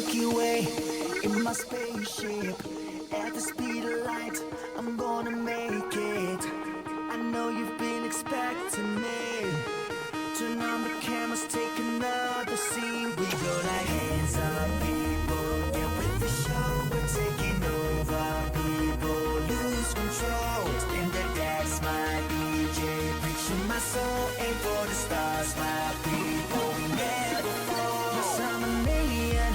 Milky Way in my spaceship. At the speed of light, I'm gonna make it. I know you've been expecting me. Turn on the cameras, take another scene. We go like hands up, people. Get with the show, we're taking over. People lose control. Spin the decks, my DJ. Preaching my soul, aim for the stars, my people. Never fall. Yes, I'm an alien.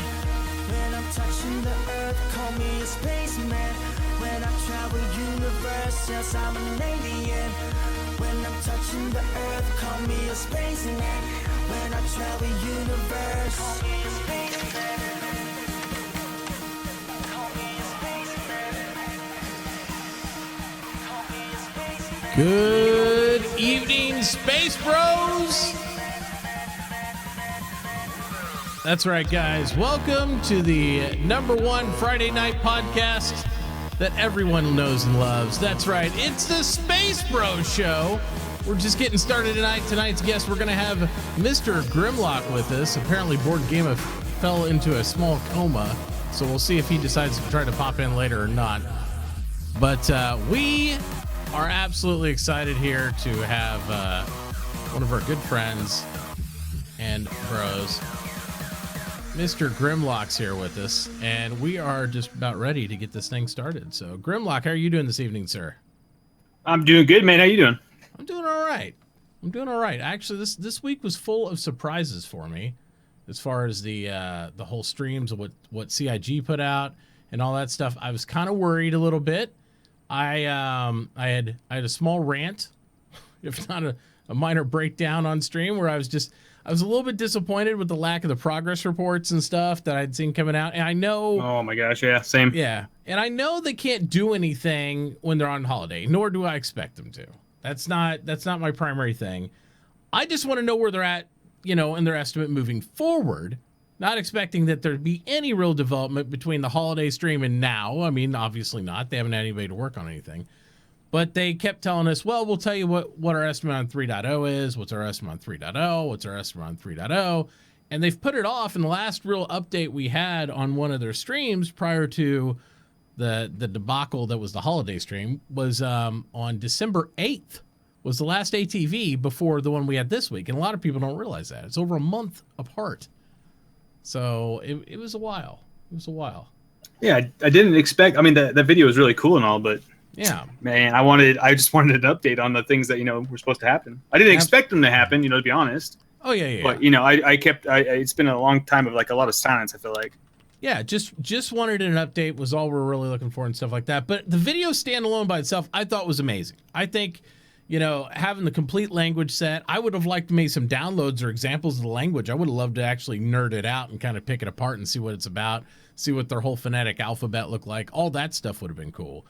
When I'm touching the earth, call me a spaceman. When I travel universe, yes, I'm an alien. When I'm touching the earth, call me a spaceman. When I travel universe, call me a spaceman. Call me a spaceman. Call me a spaceman. Good evening, Space Bros. That's right, guys. Welcome to the #1 Friday night podcast that everyone knows and loves. That's right. It's the Space Bros Show. We're just getting started tonight. Tonight's guest, we're going to have Mr. Grimlock with us. Apparently, Board Game fell into a small coma, so we'll see if he decides to try to pop in later or not. But we are absolutely excited here to have one of our good friends and bros, Mr. Grimlock's here with us, and we are just about ready to get this thing started. So, Grimlock, how are you doing this evening, sir? I'm doing good, man. How you doing? I'm doing all right. Actually, this week was full of surprises for me, as far as the whole streams of what CIG put out and all that stuff. I was kind of worried a little bit. I had a small rant, if not a minor breakdown on stream, where I was a little bit disappointed with the lack of the progress reports and stuff that I'd seen coming out. And I know... Oh, my gosh. Yeah, same. Yeah. And I know they can't do anything when they're on holiday, nor do I expect them to. That's not my primary thing. I just want to know where they're at, in their estimate moving forward, not expecting that there'd be any real development between the holiday stream and now. I mean, obviously not. They haven't had anybody to work on anything. But they kept telling us, well, we'll tell you what our estimate on 3.0 is, what's our estimate on 3.0, what's our estimate on 3.0. And they've put it off. And the last real update we had on one of their streams prior to the debacle that was the holiday stream was on December 8th was the last ATV before the one we had this week. And a lot of people don't realize that. It's over a month apart. So it was a while. Yeah, I didn't expect... I mean, that video was really cool and all, but... Yeah, man, I just wanted an update on the things that were supposed to happen. I didn't expect them to happen, to be honest. Oh yeah. But it's been a long time of like a lot of silence, I feel like. Yeah, just wanted an update was all we're really looking for and stuff like that. But the video standalone by itself, I thought was amazing. I think having the complete language set, I would have liked to make some downloads or examples of the language. I would have loved to actually nerd it out and kind of pick it apart and see what it's about, see what their whole phonetic alphabet looked like. All that stuff would have been cool.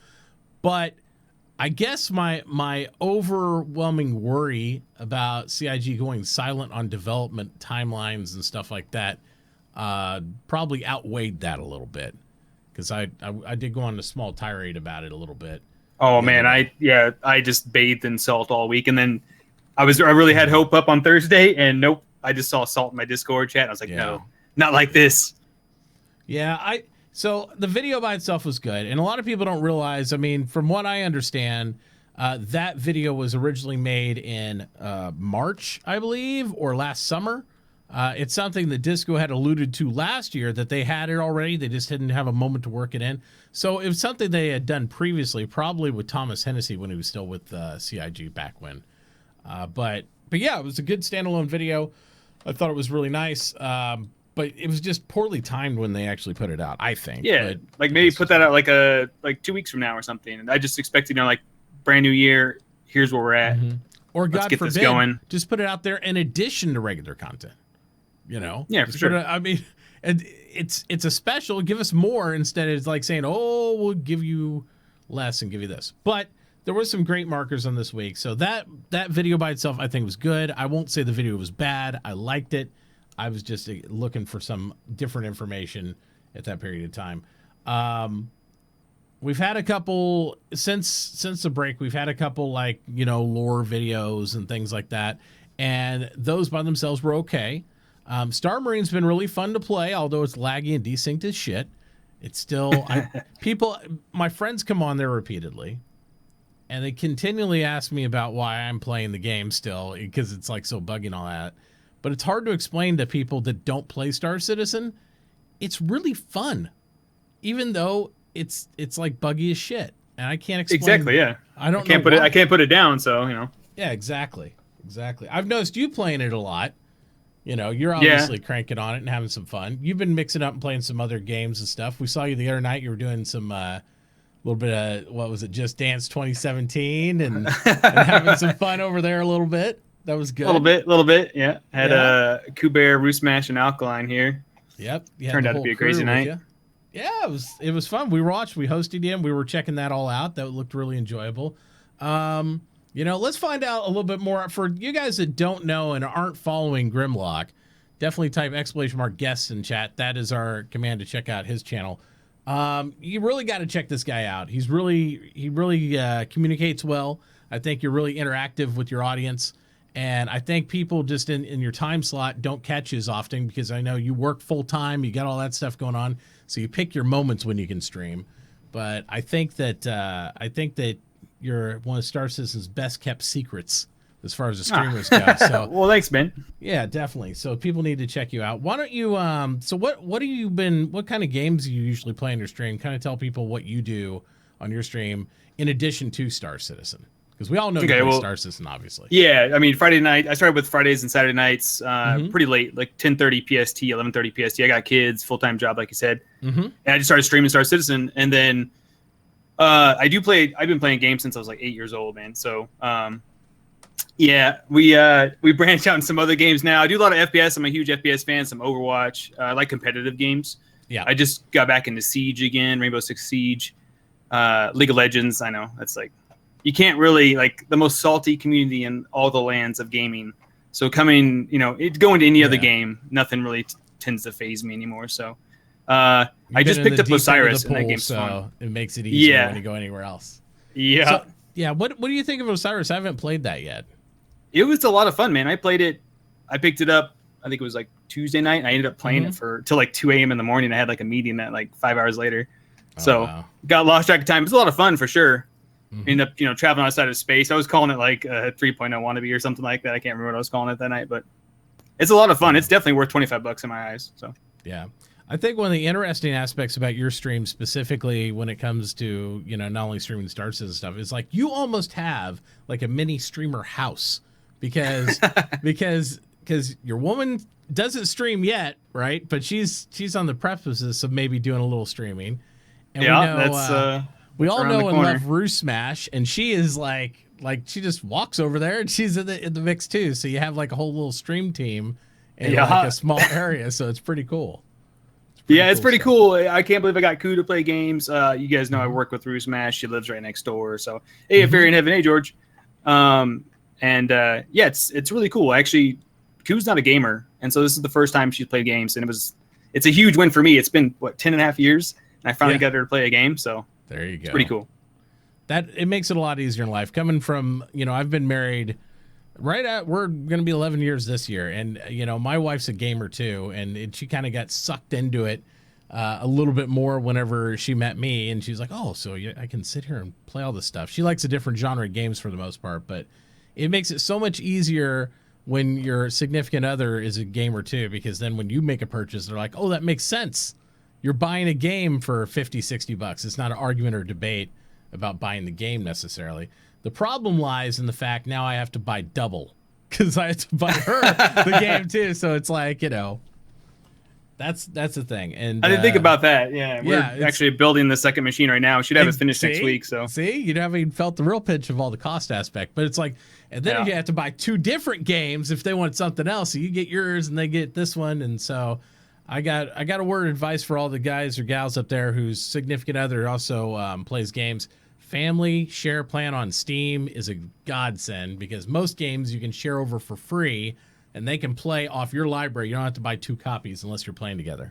But I guess my overwhelming worry about CIG going silent on development timelines and stuff like that probably outweighed that a little bit, because I did go on a small tirade about it a little bit. Oh man, I just bathed in salt all week, and then I really had hope up on Thursday, and nope, I just saw salt in my Discord chat. And I was like, no, not like this. Yeah, So the video by itself was good, and a lot of people don't realize, I mean, from what I understand, that video was originally made in March, I believe, or last summer. It's something that Disco had alluded to last year, that they had it already. They just didn't have a moment to work it in. So it was something they had done previously, probably with Thomas Hennessy when he was still with CIG back when. But yeah, it was a good standalone video. I thought it was really nice. But it was just poorly timed when they actually put it out, I think. Yeah, like maybe put that out like 2 weeks from now or something. And I just expected, like brand new year, here's where we're at. Mm-hmm. Or Let's God get forbid, this going. Just put it out there in addition to regular content. Yeah, just for sure. I mean, it's a special. Give us more instead of like saying, oh, we'll give you less and give you this. But there were some great markers on this week. So that video by itself, I think, was good. I won't say the video was bad. I liked it. I was just looking for some different information at that period of time. We've had a couple since the break. We've had a couple lore videos and things like that, and those by themselves were okay. Star Marine's been really fun to play, although it's laggy and desynced as shit. It's still my friends come on there repeatedly, and they continually ask me about why I'm playing the game still, because it's like so buggy and all that. But it's hard to explain to people that don't play Star Citizen. It's really fun, even though it's like buggy as shit, and I can't explain. Exactly, yeah. I can't put it down, so you know. Yeah, exactly. I've noticed you playing it a lot. You know, you're obviously cranking on it and having some fun. You've been mixing up and playing some other games and stuff. We saw you the other night. You were doing some little bit of, what was it, Just Dance 2017 and having some fun over there a little bit. That was good. A little bit, yeah. Had Kubear, Roost Smash, and Alkaline here. Yep. Turned out to be a crazy night. Yeah, it was fun. We hosted him. We were checking that all out. That looked really enjoyable. You know, let's find out a little bit more. For you guys that don't know and aren't following Grimlock, definitely type !guests in chat. That is our command to check out his channel. You really got to check this guy out. He really communicates well. I think you're really interactive with your audience. And I think people just in your time slot don't catch you as often, because I know you work full time. You got all that stuff going on. So you pick your moments when you can stream. But I think that you're one of Star Citizen's best kept secrets as far as the streamers go. So, well, thanks, Ben. Yeah, definitely. So people need to check you out. Why don't you? So what kind of games do you usually play on your stream? Kind of tell people what you do on your stream in addition to Star Citizen, because we all know you play Star Citizen, obviously. Yeah, I mean, Friday night. I started with Fridays and Saturday nights, pretty late, like 10:30 PST, 11:30 PST. I got kids, full time job, like you said, and I just started streaming Star Citizen, and then. I've been playing games since I was like 8 years old, man. So, we branched out in some other games now. I do a lot of FPS. I'm a huge FPS fan. Some Overwatch. I like competitive games. Yeah. I just got back into Siege again, Rainbow Six Siege, League of Legends. I know that's like, you can't really, like, the most salty community in all the lands of gaming. So going to any other game, nothing really tends to faze me anymore. So, I just picked up Osiris, and that game's fun. It makes it easier when you go anywhere else. Yeah. So, what do you think of Osiris? I haven't played that yet. It was a lot of fun, man. I played it. I picked it up, I think it was like Tuesday night. I ended up playing it till like 2 a.m. in the morning. I had like a meeting at like 5 hours later. Got lost track of time. It's a lot of fun for sure. Ended up, traveling outside of space. I was calling it like a 3.0 wannabe or something like that. I can't remember what I was calling it that night, but it's a lot of fun. It's definitely worth $25 in my eyes. So yeah. I think one of the interesting aspects about your stream, specifically when it comes to, not only streaming Star Citizen stuff, is like you almost have like a mini streamer house because your woman doesn't stream yet, right? But she's on the precipice of maybe doing a little streaming. And we all know and love Roost Smash, and she is like she just walks over there and she's in the mix too. So you have like a whole little stream team in like a small area, so it's pretty cool. It's pretty cool. I can't believe I got Koo to play games. You guys know I work with Roost Smash. She lives right next door. So, hey, if you're in heaven, hey, George. It's really cool. Actually, Koo's not a gamer, and so this is the first time she's played games, and it's a huge win for me. It's been 10.5 years, and I finally got her to play a game. So there you go. It's pretty cool. That it makes it a lot easier in life. Coming from, I've been married. We're going to be 11 years this year. And, my wife's a gamer too. And she kind of got sucked into it a little bit more whenever she met me. And she's like, oh, so I can sit here and play all this stuff. She likes a different genre of games for the most part. But it makes it so much easier when your significant other is a gamer too. Because then when you make a purchase, they're like, oh, that makes sense. You're buying a game for $50-$60. It's not an argument or debate about buying the game necessarily. The problem lies in the fact now I have to buy double because I have to buy her the game too. So it's like, that's the thing. And I didn't think about that. Yeah, we're actually building the second machine right now. We should have it finished next week. So you haven't even felt the real pinch of all the cost aspect. But it's like, and then you have to buy 2 different games if they want something else. So you get yours and they get this one. And so I got a word of advice for all the guys or gals up there whose significant other also plays games. Family share plan on Steam is a godsend because most games you can share over for free and they can play off your library. You don't have to buy 2 copies unless you're playing together.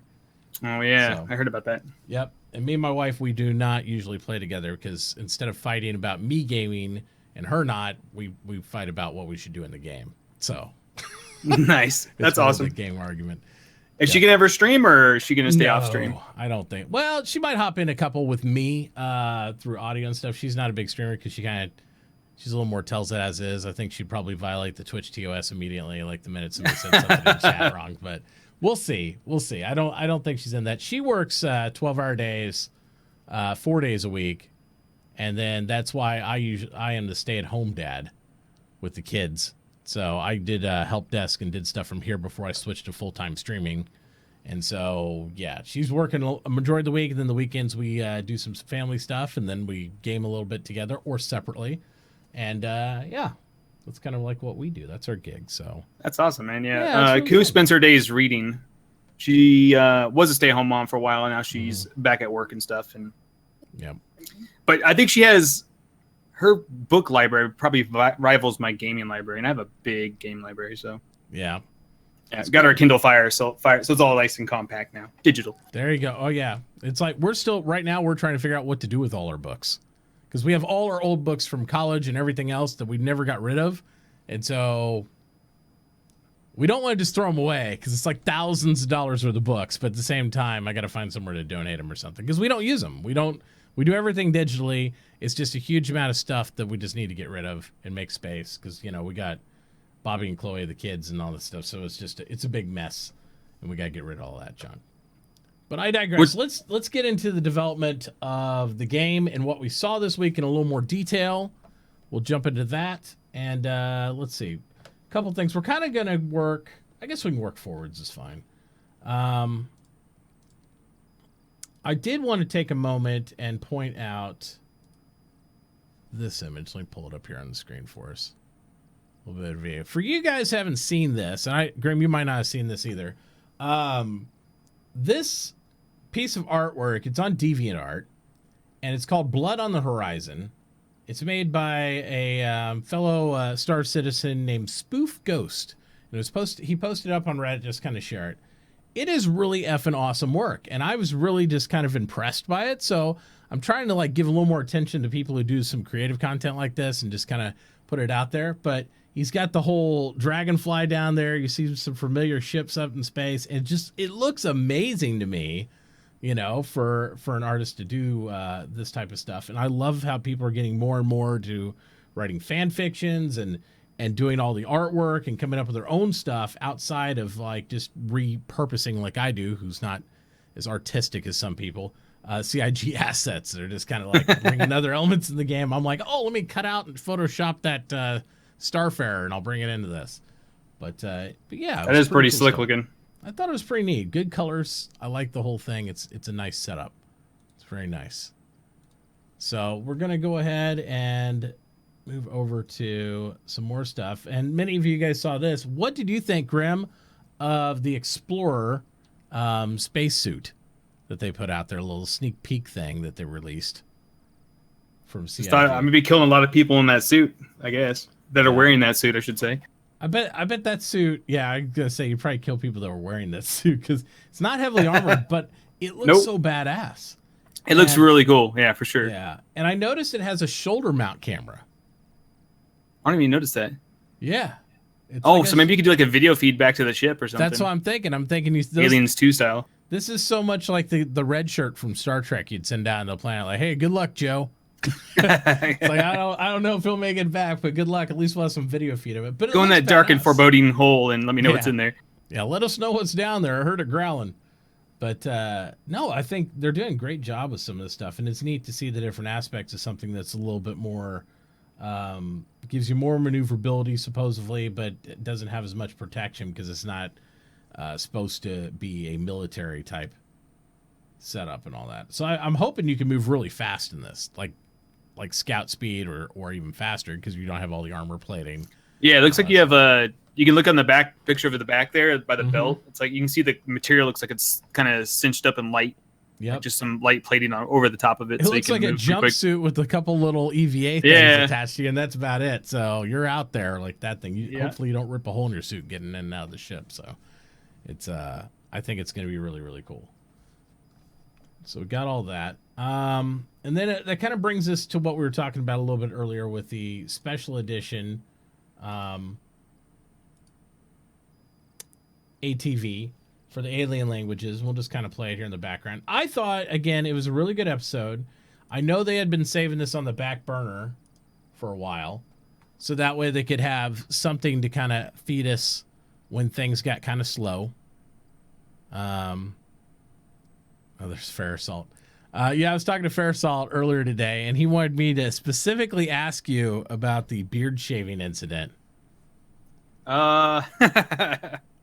Oh, yeah. I heard about that. Yep. And me and my wife, we do not usually play together because instead of fighting about me gaming and her not, we fight about what we should do in the game. So Nice. That's part of awesome. the game argument. Is she gonna ever stream, or is she gonna stay off stream? I don't think. Well, she might hop in a couple with me through audio and stuff. She's not a big streamer because she's a little more tells it as is. I think she'd probably violate the Twitch TOS immediately, like the minute somebody said something in chat wrong. But we'll see. We'll see. I don't think she's in that. She works 12-hour days, 4 days a week, and then that's why I am the stay-at-home dad with the kids. So I did help desk and did stuff from here before I switched to full-time streaming. And so, yeah, she's working a majority of the week, and then the weekends we do some family stuff, and then we game a little bit together or separately. And, yeah, that's kind of like what we do. That's our gig, so. That's awesome, man, Yeah, really Koo spends her days reading. She was a stay-at-home mom for a while, and now she's back at work and stuff. And yeah. But I think she has... Her book library probably rivals my gaming library, and I have a big game library, so Yeah. it's got our Kindle Fire, so it's all nice and compact now, digital. There you go. Oh yeah, it's like we're trying to figure out what to do with all our books, because we have all our old books from college and everything else that we never got rid of, and so we don't want to just throw them away because it's like thousands of dollars worth of books, but at the same time, I got to find somewhere to donate them or something because we don't use them. We do everything digitally. It's just a huge amount of stuff that we just need to get rid of and make space because, we got Bobby and Chloe, the kids, and all this stuff. So it's a big mess, and we got to get rid of all that junk. But I digress. Let's get into the development of the game and what we saw this week in a little more detail. We'll jump into that. And let's see. A couple things. We're kind of going to work. I guess we can work forwards is fine. I did want to take a moment and point out this image. Let me pull it up here on the screen for us. A little bit of video. For you guys who haven't seen this, and Grim, you might not have seen this either. This piece of artwork, it's on DeviantArt, and it's called Blood on the Horizon. It's made by a fellow Star Citizen named Spoof Ghost. And he posted it up on Reddit, just kind of share it. It is really effing awesome work, and I was really just kind of impressed by it. So I'm trying to give a little more attention to people who do some creative content like this and just kind of put it out there. But he's got the whole dragonfly down there. You see some familiar ships up in space, and it looks amazing to me, for an artist to do this type of stuff. And I love how people are getting more and more to writing fan fictions and doing all the artwork and coming up with their own stuff outside of just repurposing like I do, who's not as artistic as some people, CIG assets. They're just kind of bringing other elements in the game. I'm like, oh, let me cut out and Photoshop that Starfarer and I'll bring it into this. But yeah. That is pretty cool slick stuff. looking. I thought it was pretty neat. Good colors. I like the whole thing. It's a nice setup. It's very nice. So we're going to go ahead and move over to some more stuff. And many of you guys saw this. What did you think, Grim, of the Explorer spacesuit that they put out there? A little sneak peek thing that they released from CIG. I'm going to be killing a lot of people in that suit, I guess, that are wearing that suit, I should say. I bet that suit, yeah, I'm going to say you probably kill people that were wearing that suit because it's not heavily armored, but it looks so badass. It looks really cool. Yeah, for sure. Yeah. And I noticed it has a shoulder mount camera. I didn't even notice that. Yeah. So maybe you could do a video feedback to the ship or something. That's what I'm thinking. I'm thinking Aliens 2 style. This is so much like the red shirt from Star Trek you'd send down to the planet. Like, hey, good luck, Joe. It's like, I don't know if he'll make it back, but good luck. At least we'll have some video feed of it. But go in that dark and foreboding hole and let me know what's in there. Yeah, let us know what's down there. I heard it growling. But no, I think they're doing a great job with some of this stuff. And it's neat to see the different aspects of something that's a little bit more... gives you more maneuverability supposedly, but it doesn't have as much protection because it's not supposed to be a military type setup and all that. So I'm hoping you can move really fast in this, like scout speed or even faster because you don't have all the armor plating. Yeah, it looks like you have you can look on the back picture of the back there by the belt. It's like you can see the material looks like it's kind of cinched up and light. Yeah, like just some light plating over the top of it. It looks like a jumpsuit with a couple little EVA things attached to you, and that's about it. So you're out there like that thing. Hopefully you don't rip a hole in your suit getting in and out of the ship. So it's I think it's going to be really, really cool. So we got all that. And then that kind of brings us to what we were talking about a little bit earlier with the special edition ATV for the alien languages. We'll just kind of play it here in the background. I thought, again, it was a really good episode. I know they had been saving this on the back burner for a while, so that way they could have something to kind of feed us when things got kind of slow. Oh, there's Fairasalt. Yeah, I was talking to Fairasalt earlier today, and he wanted me to specifically ask you about the beard shaving incident.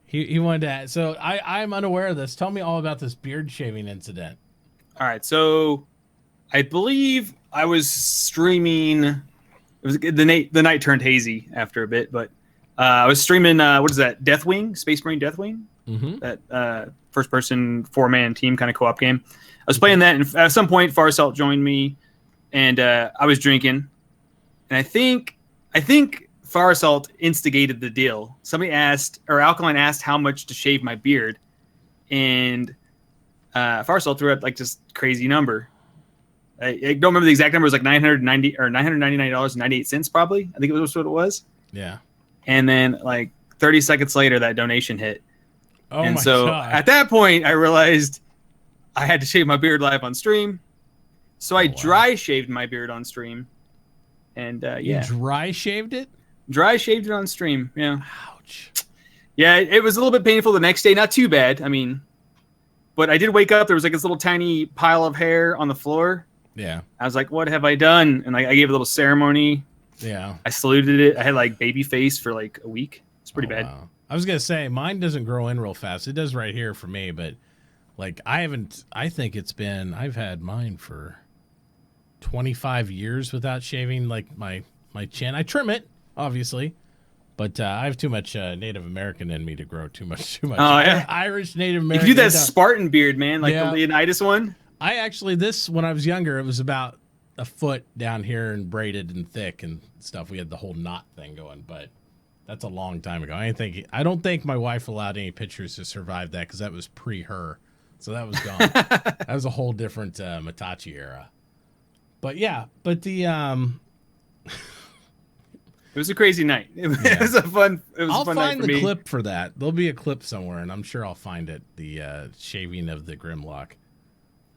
He wanted to. So I'm unaware of this. Tell me all about this beard shaving incident. All right, so I believe I was streaming. It was the night turned hazy after a bit, but I was streaming. What is that? Deathwing, Space Marine Deathwing. Mm-hmm. That first-person 4-man team kind of co-op game. I was playing that, and at some point, Farsalt joined me, and I was drinking, and I think Farsalt instigated the deal. Somebody asked, or Alkaline asked, how much to shave my beard, and Farsalt threw out like just crazy number. I don't remember the exact number. It was like $999.98 probably. I think it was what it was. Yeah. And then like 30 seconds later, that donation hit. Oh, and my so God. at that point, I realized I had to shave my beard live on stream. So I dry shaved my beard on stream. And yeah. You dry shaved it? Dry shaved it on stream. Yeah. Ouch. Yeah, it was a little bit painful the next day. Not too bad. I mean, but I did wake up. There was like this little tiny pile of hair on the floor. Yeah. I was like, what have I done? And I gave a little ceremony. Yeah. I saluted it. I had like baby face for like a week. It's pretty bad. Wow. I was going to say, mine doesn't grow in real fast. It does right here for me, but like I think I've had mine for 25 years without shaving like my chin. I trim it, obviously, but I have too much Native American in me to grow too much. Oh, yeah. Irish Native You American. can do that Spartan beard, man, like Yeah. the Leonidas one. I actually, when I was younger, it was about a foot down here and braided and thick and stuff. We had the whole knot thing going, but that's a long time ago. I don't think my wife allowed any pictures to survive that because that was pre her. So that was gone. That was a whole different Mitauchi era. But yeah, the It was a crazy night. It was a fun. It was I'll a fun night find for the me. clip for that. There'll be a clip somewhere, and I'm sure I'll find it. The shaving of the Grimlock.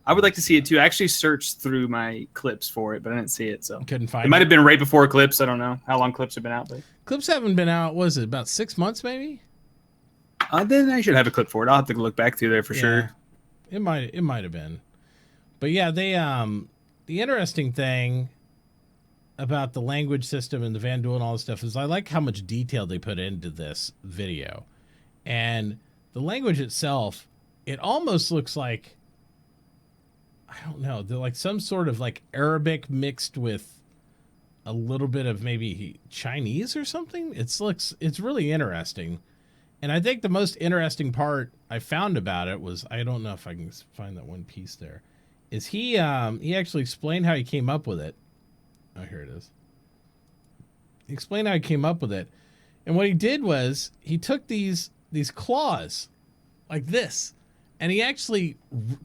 I would like to see it too. I actually searched through my clips for it, but I didn't see it. So Couldn't find it. Might have been right before clips. I don't know how long clips have been out, but clips haven't been out. What is it, about 6 months maybe? then I should have a clip for it. I'll have to look back through there for sure. It might have been. But yeah, they the interesting thing about the language system and the Vanduul and all this stuff is I like how much detail they put into this video. And the language itself, it almost looks like, I don't know, they're like some sort of like Arabic mixed with a little bit of maybe Chinese or something. It's really interesting. And I think the most interesting part I found about it was, I don't know if I can find that one piece there, is he actually explained how he came up with it. Oh, here it is. He explained how he came up with it. And what he did was he took these claws like this, and he actually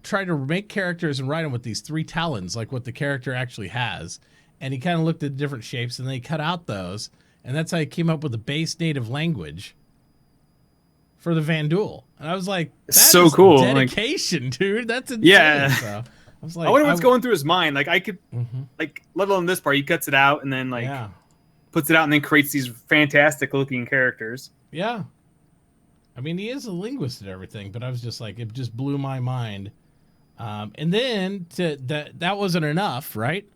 tried to make characters and write them with these 3 talons, like what the character actually has. And he kind of looked at different shapes, and then he cut out those. And that's how he came up with the base native language for the Vanduul. And I was like, that's so cool. Dedication, dude. That's insane. Yeah. So I was like, I wonder what's going through his mind. Like I could, like, let alone this part, he cuts it out and then like puts it out and then creates these fantastic looking characters. Yeah. I mean, he is a linguist and everything, but I was just like, it just blew my mind. And then that wasn't enough, right?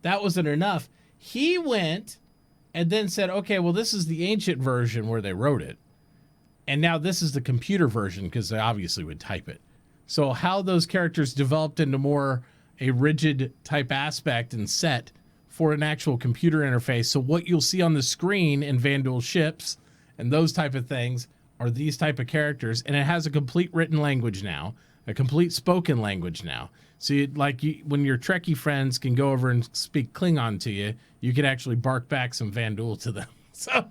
That wasn't enough. He went and then said, okay, well, this is the ancient version where they wrote it. And now this is the computer version because they obviously would type it. So how those characters developed into more a rigid type aspect and set for an actual computer interface. So what you'll see on the screen in Vanduul ships and those type of things are these type of characters. And it has a complete written language now, a complete spoken language now. So when your Trekkie friends can go over and speak Klingon to you, you can actually bark back some Vanduul to them. So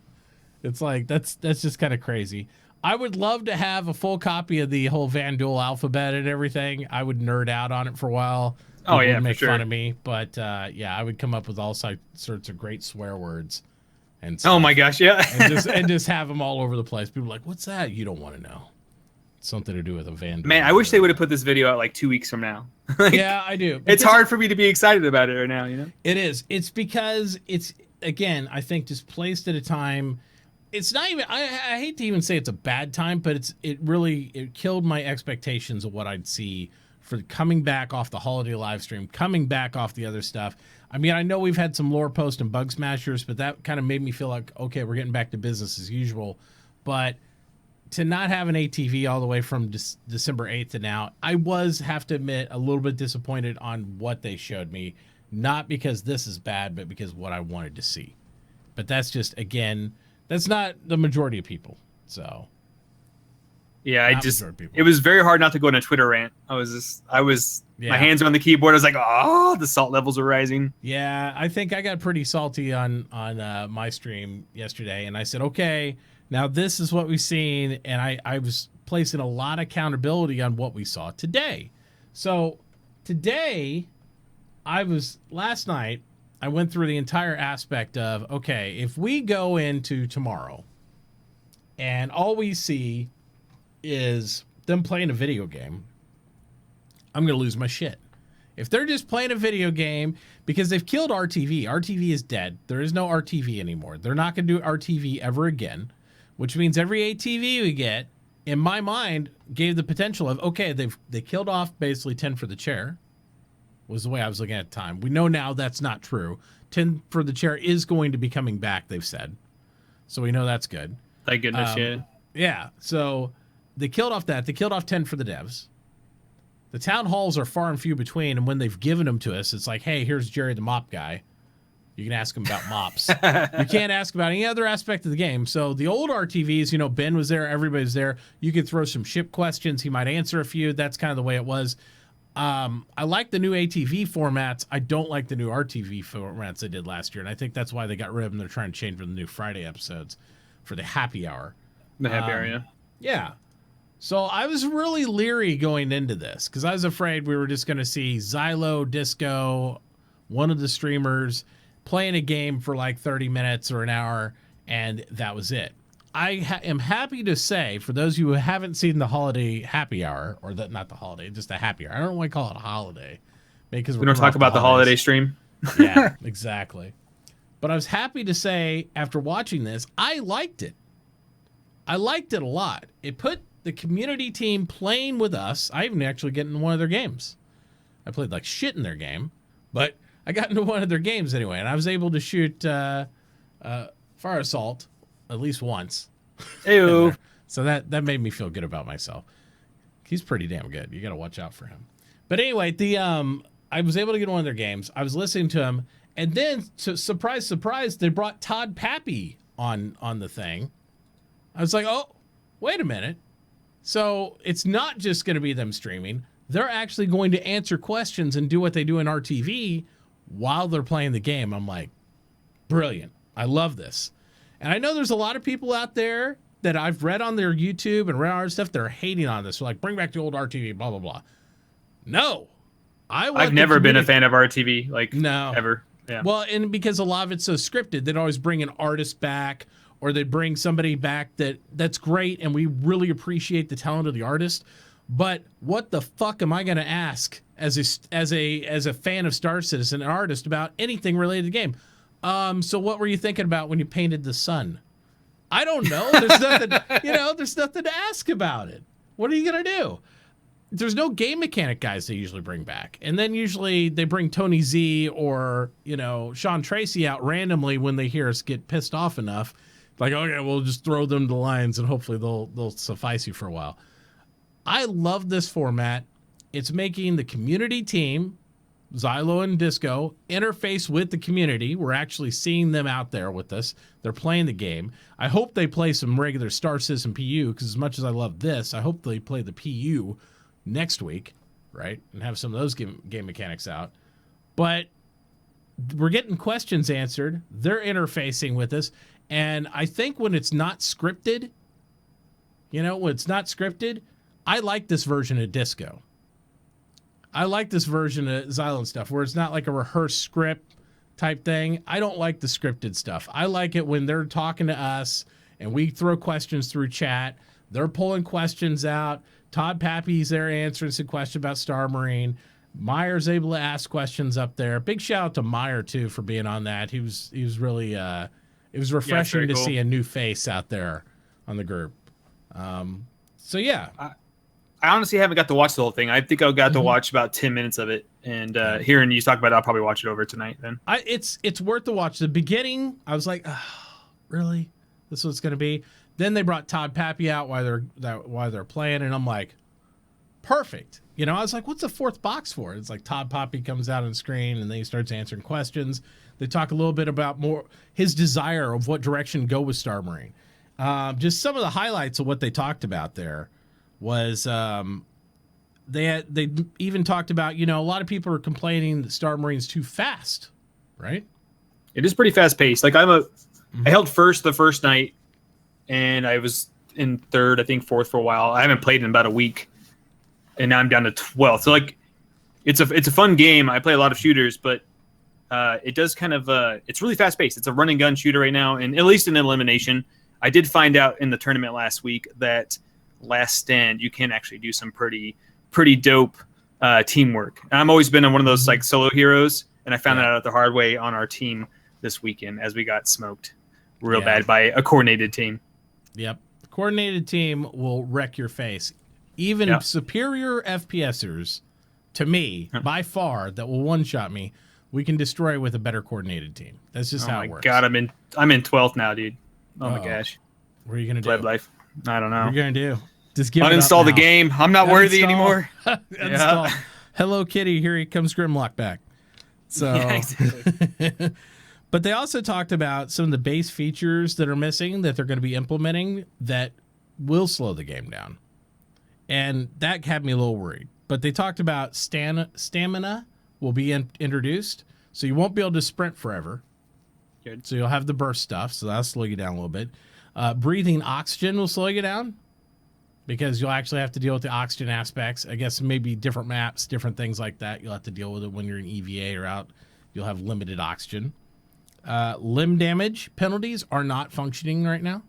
it's like, that's just kind of crazy. I would love to have a full copy of the whole Vanduul alphabet and everything. I would nerd out on it for a while. Oh, People yeah, would make for sure. fun of me. But, yeah, I would come up with all sorts of great swear words and stuff. Oh my gosh, yeah. and just have them all over the place. People are like, what's that? You don't want to know. It's something to do with a vandal. Man, I wish they would have put this video out like 2 weeks from now. Like, yeah, I do. It's hard for me to be excited about it right now, you know? It is. It's because it's, again, I think just placed at a time. It's not even, I hate to even say it's a bad time, but it killed my expectations of what I'd see for coming back off the holiday live stream, coming back off the other stuff. I mean, I know we've had some lore post and bug smashers, but that kind of made me feel like, okay, we're getting back to business as usual. But to not have an ATV all the way from December 8th to now, I have to admit, a little bit disappointed on what they showed me. Not because this is bad, but because what I wanted to see. But that's just, again, that's not the majority of people. So, yeah, it was very hard not to go on a Twitter rant. My hands were on the keyboard. I was like, oh, the salt levels are rising. Yeah, I think I got pretty salty on my stream yesterday, and I said, okay, now this is what we've seen, and I was placing a lot of accountability on what we saw today. So today, last night, I went through the entire aspect of, okay, if we go into tomorrow and all we see is them playing a video game, I'm going to lose my shit. If they're just playing a video game, because they've killed RTV. RTV is dead. There is no RTV anymore. They're not going to do RTV ever again, which means every ATV we get, in my mind, gave the potential of, okay, they killed off basically 10 for the chair, was the way I was looking at the time. We know now that's not true. 10 for the chair is going to be coming back, they've said. So we know that's good. Thank goodness, yeah. Yeah, so they killed off that. They killed off 10 for the devs. The town halls are far and few between, and when they've given them to us, it's like, hey, here's Jerry the mop guy. You can ask him about mops. You can't ask about any other aspect of the game. So the old RTVs, Ben was there, everybody's there. You could throw some ship questions. He might answer a few. That's kind of the way it was. I like the new ATV formats. I don't like the new RTV formats they did last year, and I think that's why they got rid of them. They're trying to change for the new Friday episodes for the happy hour. The happy hour, yeah. Yeah. So I was really leery going into this because I was afraid we were just going to see Xylo, Disco, one of the streamers, playing a game for like 30 minutes or an hour, and that was it. I am happy to say, for those of you who haven't seen the holiday happy hour, or not the holiday, just the happy hour. I don't know why I call it a holiday. Because we don't talk about the holiday stream. Yeah, exactly. But I was happy to say, after watching this, I liked it. I liked it a lot. It put the community team playing with us. I even actually get in one of their games. I played like shit in their game, but I got into one of their games anyway, and I was able to shoot fire assault at least once. Ew. So that made me feel good about myself. He's pretty damn good. You got to watch out for him. But anyway, I was able to get in one of their games. I was listening to him, and then, surprise, surprise, they brought Todd Pappy on the thing. I was like, oh, wait a minute. So it's not just going to be them streaming. They're actually going to answer questions and do what they do in RTV while they're playing the game. I'm like, brilliant. I love this. And I know there's a lot of people out there that I've read on their YouTube and read our stuff. They're hating on this. They're like, bring back the old RTV, blah, blah, blah. No. I've never been a fan of RTV, no. Ever. Yeah. Well, and because a lot of it's so scripted, they'd always bring an artist back, or they'd bring somebody back that's great, and we really appreciate the talent of the artist. But what the fuck am I going to ask as a fan of Star Citizen, an artist, about anything related to the game? So what were you thinking about when you painted the sun? I don't know. There's nothing, there's nothing to ask about it. What are you going to do? There's no game mechanic guys they usually bring back. And then usually they bring Tony Z or, Sean Tracy out randomly when they hear us get pissed off enough. Like, okay, we'll just throw them to lions and hopefully they'll suffice you for a while. I love this format. It's making the community team, Xylo and Disco, interface with the community. We're actually seeing them out there with us. They're playing the game. I hope they play some regular Star Citizen PU, because as much as I love this, I hope they play the PU next week, right? And have some of those game mechanics out. But we're getting questions answered. They're interfacing with us. And I think when it's not scripted, I like this version of Disco. I like this version of Xylo stuff where it's not like a rehearsed script. type thing. I don't like the scripted stuff. I like it when they're talking to us and we throw questions through chat. They're pulling questions out. Todd Pappy's there answering some question about Star Marine. Meyer's able to ask questions up there. Big shout out to Meyer too for being on that. He was really it was refreshing to see a new face out there on the group. So yeah. I honestly haven't got to watch the whole thing. I think I got to watch about 10 minutes of it, and hearing you talk about it, I'll probably watch it over tonight. Then it's worth the watch. The beginning, I was like, oh, really, this is what it's gonna be. Then they brought Todd Pappy out while they're playing, and I'm like, perfect. You know, I was like, what's the fourth box for? It's like Todd Pappy comes out on screen, and then he starts answering questions. They talk a little bit about more his desire of what direction to go with Star Marine. Just some of the highlights of what they talked about there was they even talked about, you know, a lot of people are complaining that Star Marine's too fast, right? It is pretty fast paced. Like I held first the first night, and I was in third, I think fourth for a while. I haven't played in about a week, and now I'm down to 12th. So like, it's a fun game. I play a lot of shooters, but it does kind of it's really fast paced. It's a run and gun shooter right now, and at least in elimination. I did find out in the tournament last week that Last Stand you can actually do some pretty dope teamwork. And I've always been one of those like solo heroes, and I found that out the hard way on our team this weekend as we got smoked real bad by a coordinated team. Yep. The coordinated team will wreck your face. Even superior FPSers, to me, by far, that will one-shot me, we can destroy with a better coordinated team. That's just how it works. God, I'm in 12th now, dude. Oh my gosh. What are you going to do? Web life. I don't know. What are you going to do? Just give uninstall the game. I'm not worthy anymore. Uninstall. Hello, Kitty. Here he comes Grimlock back. So, exactly. But they also talked about some of the base features that are missing that they're going to be implementing that will slow the game down. And that had me a little worried. But they talked about stamina will be introduced. So you won't be able to sprint forever. Good. So you'll have the burst stuff. So that'll slow you down a little bit. Breathing oxygen will slow you down because you'll actually have to deal with the oxygen aspects. I guess maybe different maps, different things like that. You'll have to deal with it when you're in EVA or out. You'll have limited oxygen. Limb damage penalties are not functioning right now.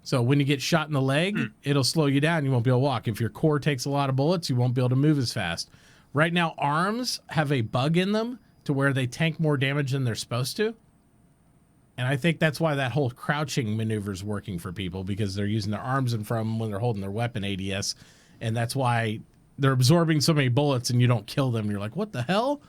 So when you get shot in the leg, it'll slow you down. You won't be able to walk. If your core takes a lot of bullets, you won't be able to move as fast. Right now, arms have a bug in them to where they tank more damage than they're supposed to. And I think that's why that whole crouching maneuver is working for people, because they're using their arms in front of them when they're holding their weapon ADS. And that's why they're absorbing so many bullets and you don't kill them. You're like, what the hell?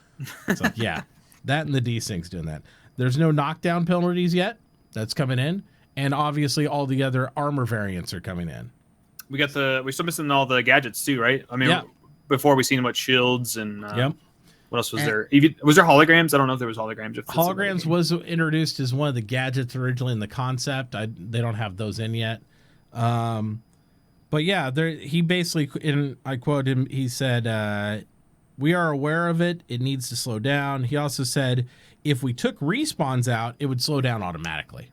It's like, yeah, that and the desync's doing that. There's no knockdown penalties yet. That's coming in. And obviously all the other armor variants are coming in. We're still missing all the gadgets too, right? I mean, before we seen about shields and what else was there? Was there holograms? I don't know if there was holograms. Holograms was introduced as one of the gadgets originally in the concept. They don't have those in yet. But yeah, he basically, I quote him, he said, we are aware of it. It needs to slow down. He also said, if we took respawns out, it would slow down automatically.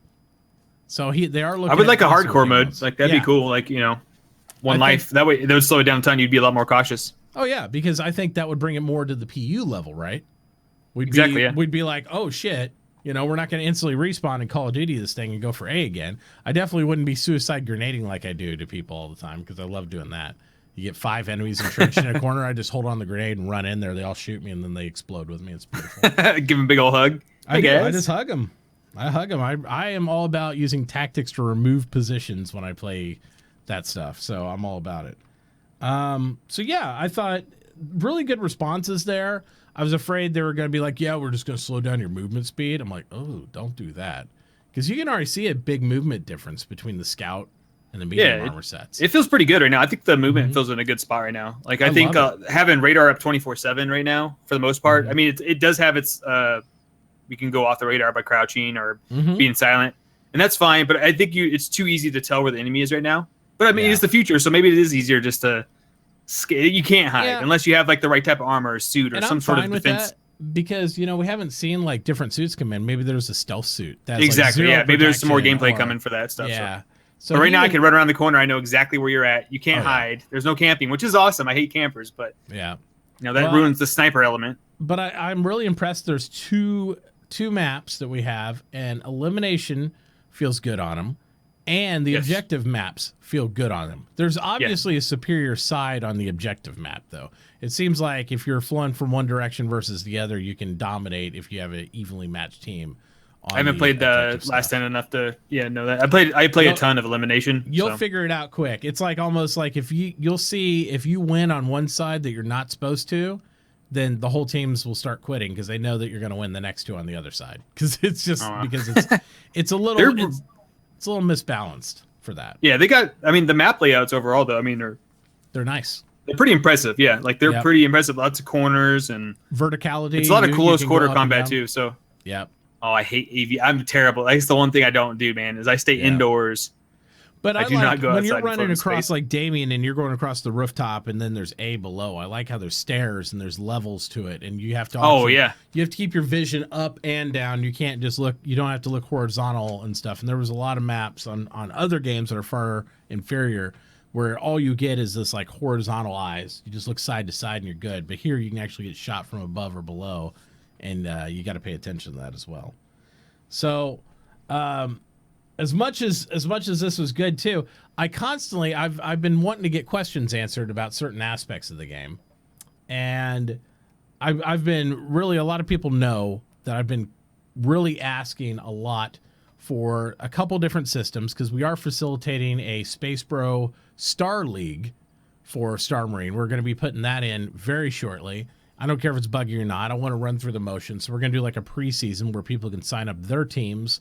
So they are looking. I would like a hardcore mode. Like that'd be cool. Like, you know, one life. That way, that would slow it down a ton. You'd be a lot more cautious. Oh yeah, because I think that would bring it more to the PU level, right? We'd be like, oh shit, you know, we're not going to instantly respawn in Call of Duty this thing and go for A again. I definitely wouldn't be suicide grenading like I do to people all the time, because I love doing that. You get 5 enemies entrenched in a corner, I just hold on the grenade and run in there. They all shoot me and then they explode with me. It's beautiful. Give them a big old hug. I just hug them. I hug them. I am all about using tactics to remove positions when I play that stuff. So I'm all about it. So yeah, I thought really good responses there. I was afraid they were going to be like, yeah, we're just going to slow down your movement speed. I'm like, oh, don't do that. Because you can already see a big movement difference between the scout and the medium armor sets. It feels pretty good right now. I think the movement feels in a good spot right now. Like I think having radar up 24/7 right now, for the most part, I mean, it does have its, we can go off the radar by crouching or being silent, and that's fine. But I think it's too easy to tell where the enemy is right now. But I mean, it's the future, so maybe it is easier just to. You can't hide unless you have like the right type of armor or suit or some sort of defense. Because, you know, we haven't seen like different suits come in. Maybe there's a stealth suit. That's exactly. Like maybe there's some more gameplay coming for that stuff. Yeah. So but right now I can run around the corner. I know exactly where you're at. You can't hide. There's no camping, which is awesome. I hate campers, but yeah, you know that ruins the sniper element. but I'm really impressed. There's two maps that we have, and elimination feels good on them, and the objective maps feel good on them. There's obviously a superior side on the objective map, though. It seems like if you're flowing from one direction versus the other, you can dominate if you have an evenly matched team. I haven't played the last 10 enough to know that. I play a ton of elimination. You'll figure it out quick. It's like almost like you'll see if you win on one side that you're not supposed to, then the whole teams will start quitting because they know that you're going to win the next two on the other side. Because it's just because it's a little it's a little misbalanced for that. Yeah, they got. I mean, the map layouts overall, though. I mean, they're nice. They're pretty impressive. Yeah, like they're pretty impressive. Lots of corners and verticality. It's a lot of close quarter combat too. So yep. Oh, I hate AV. I'm terrible. That's the one thing I don't do, man. Is I stay indoors. But I do not go outside. When you're running across like Damien and you're going across the rooftop and then there's A below. I like how there's stairs and there's levels to it, and you have to. You have to keep your vision up and down. You can't just look. You don't have to look horizontal and stuff. And there was a lot of maps on other games that are far inferior where all you get is this like horizontal eyes. You just look side to side and you're good. But here you can actually get shot from above or below, and you got to pay attention to that as well. So. As much as this was good too, I've been wanting to get questions answered about certain aspects of the game, and I've been really, a lot of people know that I've been really asking a lot for a couple different systems because we are facilitating a Space Bro Star League for Star Marine. We're going to be putting that in very shortly. I don't care if it's buggy or not. I want to run through the motions, so we're going to do like a preseason where people can sign up their teams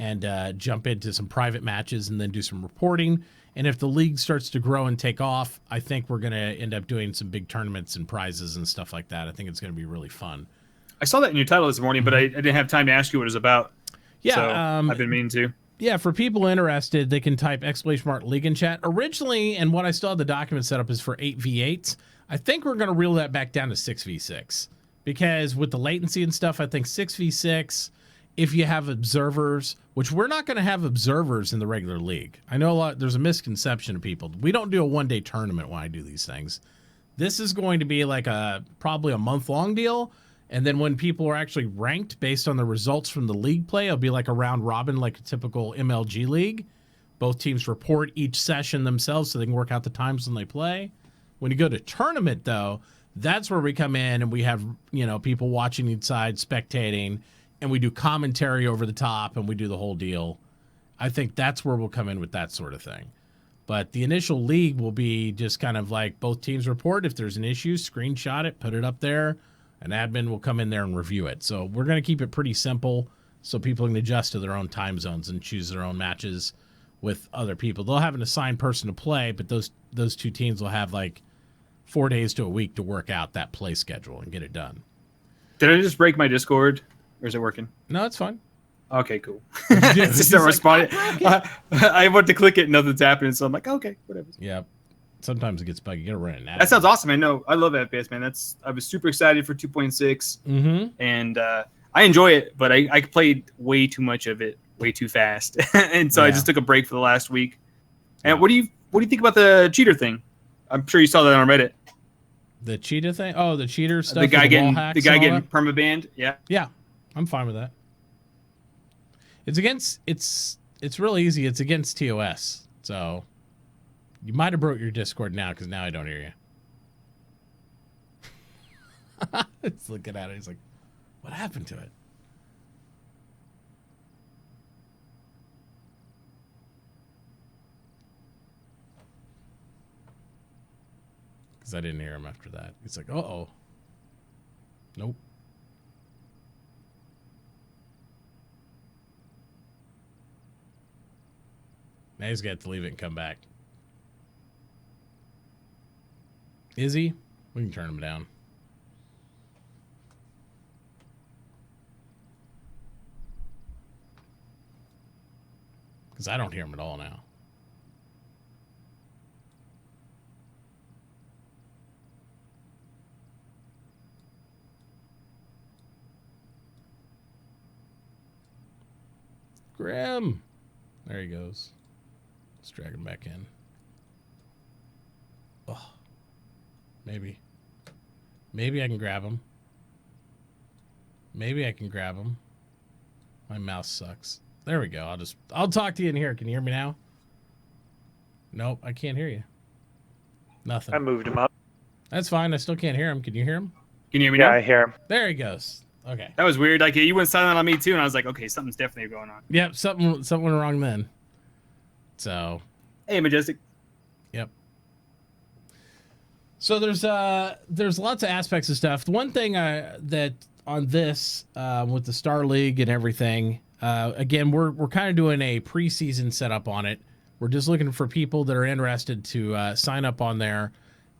and jump into some private matches and then do some reporting. And if the league starts to grow and take off, I think we're going to end up doing some big tournaments and prizes and stuff like that. I think it's going to be really fun. I saw that in your title this morning, but I didn't have time to ask you what it was about. Yeah, so I've been meaning to. Yeah, for people interested, they can type !League in chat. Originally, and what I still have the document set up is for 8v8s. I think we're going to reel that back down to 6v6. Because with the latency and stuff, I think 6v6... if you have observers, which we're not going to have observers in the regular league. I know there's a misconception of people. We don't do a one-day tournament when I do these things. This is going to be like probably a month-long deal, and then when people are actually ranked based on the results from the league play, it'll be like a round robin, like a typical MLG league. Both teams report each session themselves so they can work out the times when they play. When you go to tournament, though, that's where we come in and we have people watching each side, spectating, and we do commentary over the top, and we do the whole deal. I think that's where we'll come in with that sort of thing. But the initial league will be just kind of like both teams report. If there's an issue, screenshot it, put it up there. An admin will come in there and review it. So we're going to keep it pretty simple so people can adjust to their own time zones and choose their own matches with other people. They'll have an assigned person to play, but those two teams will have like 4 days to a week to work out that play schedule and get it done. Did I just break my Discord? Or is it working? No, it's fine. Okay, cool. It's just not responding. I went to click it and nothing's happening, so I'm like, okay, whatever. Yeah. Sometimes it gets buggy. You gotta run it now. That sounds awesome. I know. I love FPS, man. I was super excited for 2.6, and I enjoy it, but I played way too much of it, way too fast, and so I just took a break for the last week. And what do you think about the cheater thing? I'm sure you saw that on Reddit. The cheetah thing? Oh, the cheater stuff. The guy getting permabanned. Yeah. Yeah. I'm fine with that. It's real easy. It's against TOS. So you might have broke your Discord now because now I don't hear you. It's looking at it. He's like, what happened to it? Because I didn't hear him after that. He's like, uh-oh. Nope. Now he's got to leave it and come back. Is he? We can turn him down. Because I don't hear him at all now. Grim. There he goes. Let's drag him back in. Oh, maybe I can grab him. Maybe I can grab them. My mouse sucks. There we go. I'll talk to you in here. Can you hear me now? Nope, I can't hear you. Nothing. I moved him up. That's fine. I still can't hear him. Can you hear him? Can you hear me Yeah, now? I hear him. There he goes. Okay. That was weird. Like you went silent on me too, and I was like, okay, something's definitely going on. Yep, something went wrong then. So. Hey, Majestic. Yep. So there's lots of aspects of stuff. The one thing that on this with the Star League and everything, again, we're kind of doing a preseason setup on it. We're just looking for people that are interested to sign up on there,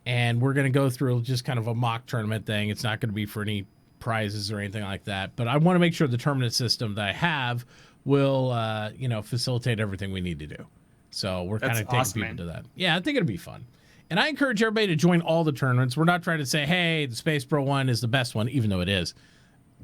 and we're going to go through just kind of a mock tournament thing. It's not going to be for any prizes or anything like that, but I want to make sure the tournament system that I have will facilitate everything we need to do. So we're kind of taking people to that. Yeah, I think it'll be fun. And I encourage everybody to join all the tournaments. We're not trying to say, hey, the Space Pro one is the best one, even though it is.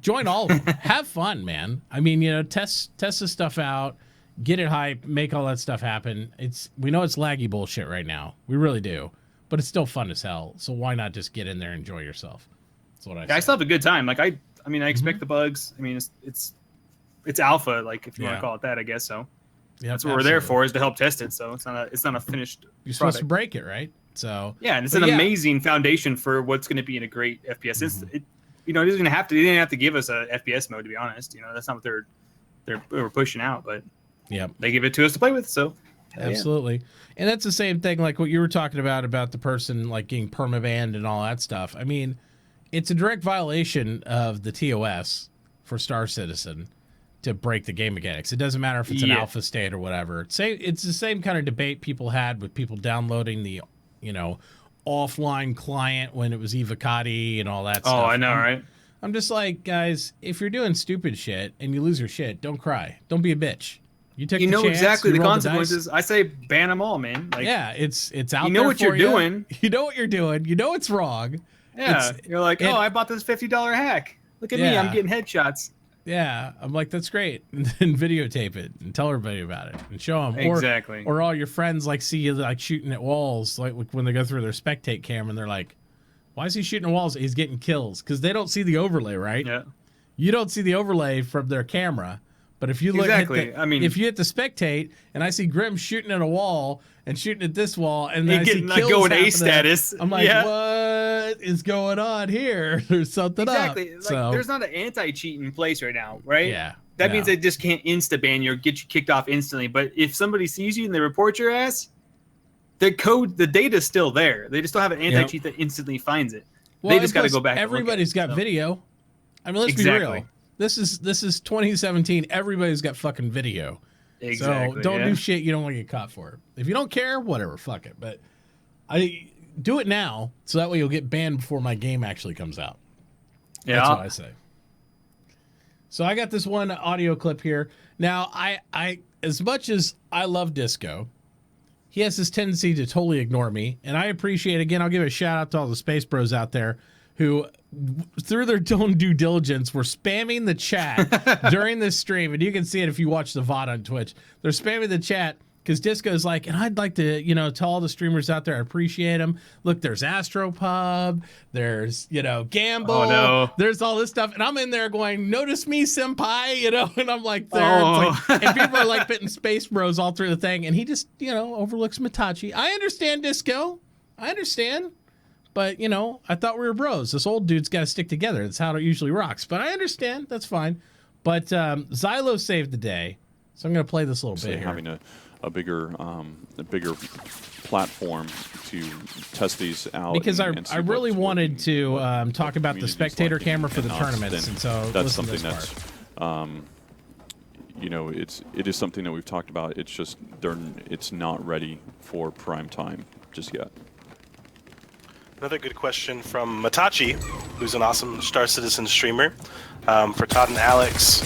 Join all of them. Have fun, man. I mean, test this stuff out, get it hype, make all that stuff happen. We know it's laggy bullshit right now. We really do. But it's still fun as hell. So why not just get in there and enjoy yourself? That's what I say. I still have a good time. Like I expect the bugs. I mean, it's alpha, like if you want to call it that, I guess so. Yeah, that's what we're there for, is to help test it. So it's not a finished You're product. supposed to break it, right? So yeah, and it's an amazing foundation for what's going to be in a great FPS. It doesn't have to. They didn't have to give us a FPS mode, to be honest. That's not what they were pushing out, but yeah, they give it to us to play with. So absolutely, and that's the same thing like what you were talking about the person like getting permabanned and all that stuff. I mean, it's a direct violation of the TOS for Star Citizen to break the game mechanics. It doesn't matter if it's an alpha state or whatever. It's the same kind of debate people had with people downloading the offline client when it was Evocati and all that stuff. Oh, I know, right? I'm just like, guys, if you're doing stupid shit and you lose your shit, don't cry. Don't be a bitch. You take the chance, exactly the roll consequences. I say ban them all, man. Like, yeah, it's out there. You know what you're doing. You know what you're doing. You know it's wrong. Yeah, you're like, I bought this $50 hack. Look at me, I'm getting headshots. Yeah, I'm like, that's great. And then videotape it and tell everybody about it and show them. Exactly. Or all your friends like see you like shooting at walls, like when they go through their spectate cam and they're like, why is he shooting at walls? He's getting kills because they don't see the overlay, right? Yeah. You don't see the overlay from their camera. But if you look if you hit the spectate and I see Grim shooting at a wall and shooting at this wall and then I see kills going A status, I'm like, what is going on here? There's something up. Like, there's not an anti-cheat in place right now, right? Yeah. That means they just can't insta-ban you or get you kicked off instantly. But if somebody sees you and they report your ass, the data's still there. They just don't have an anti-cheat that instantly finds it. Well, they just got to go back. Everybody's got video. I mean, let's be real. This is 2017. Everybody's got fucking video. Exactly. So don't do shit you don't want to get caught for. If you don't care, whatever, fuck it. But I do it now, so that way you'll get banned before my game actually comes out. Yeah. That's what I say. So I got this one audio clip here. Now, I as much as I love Disco, he has this tendency to totally ignore me, and I appreciate, again, I'll give a shout out to all the Space Bros out there who, through their own due diligence, were spamming the chat during this stream. And you can see it if you watch the VOD on Twitch. They're spamming the chat because Disco's like, and I'd like to, tell all the streamers out there, I appreciate them. Look, there's Astropub, there's, Gamble, oh, no. There's all this stuff. And I'm in there going, notice me, senpai, and I'm like there. It's like, and people are like putting Space Bros all through the thing. And he just, overlooks Mitauchi. I understand, Disco. I understand. But, I thought we were bros. This old dude's got to stick together. That's how it usually rocks. But I understand. That's fine. But Xylo saved the day. So I'm going to play this a little bit here. Having a bigger platform to test these out. Because I really wanted to talk about the spectator camera for the tournaments. And so that's something that's, it is something that we've talked about. It's just, it's not ready for prime time just yet. Another good question from Mitauchi, who's an awesome Star Citizen streamer. For Todd and Alex,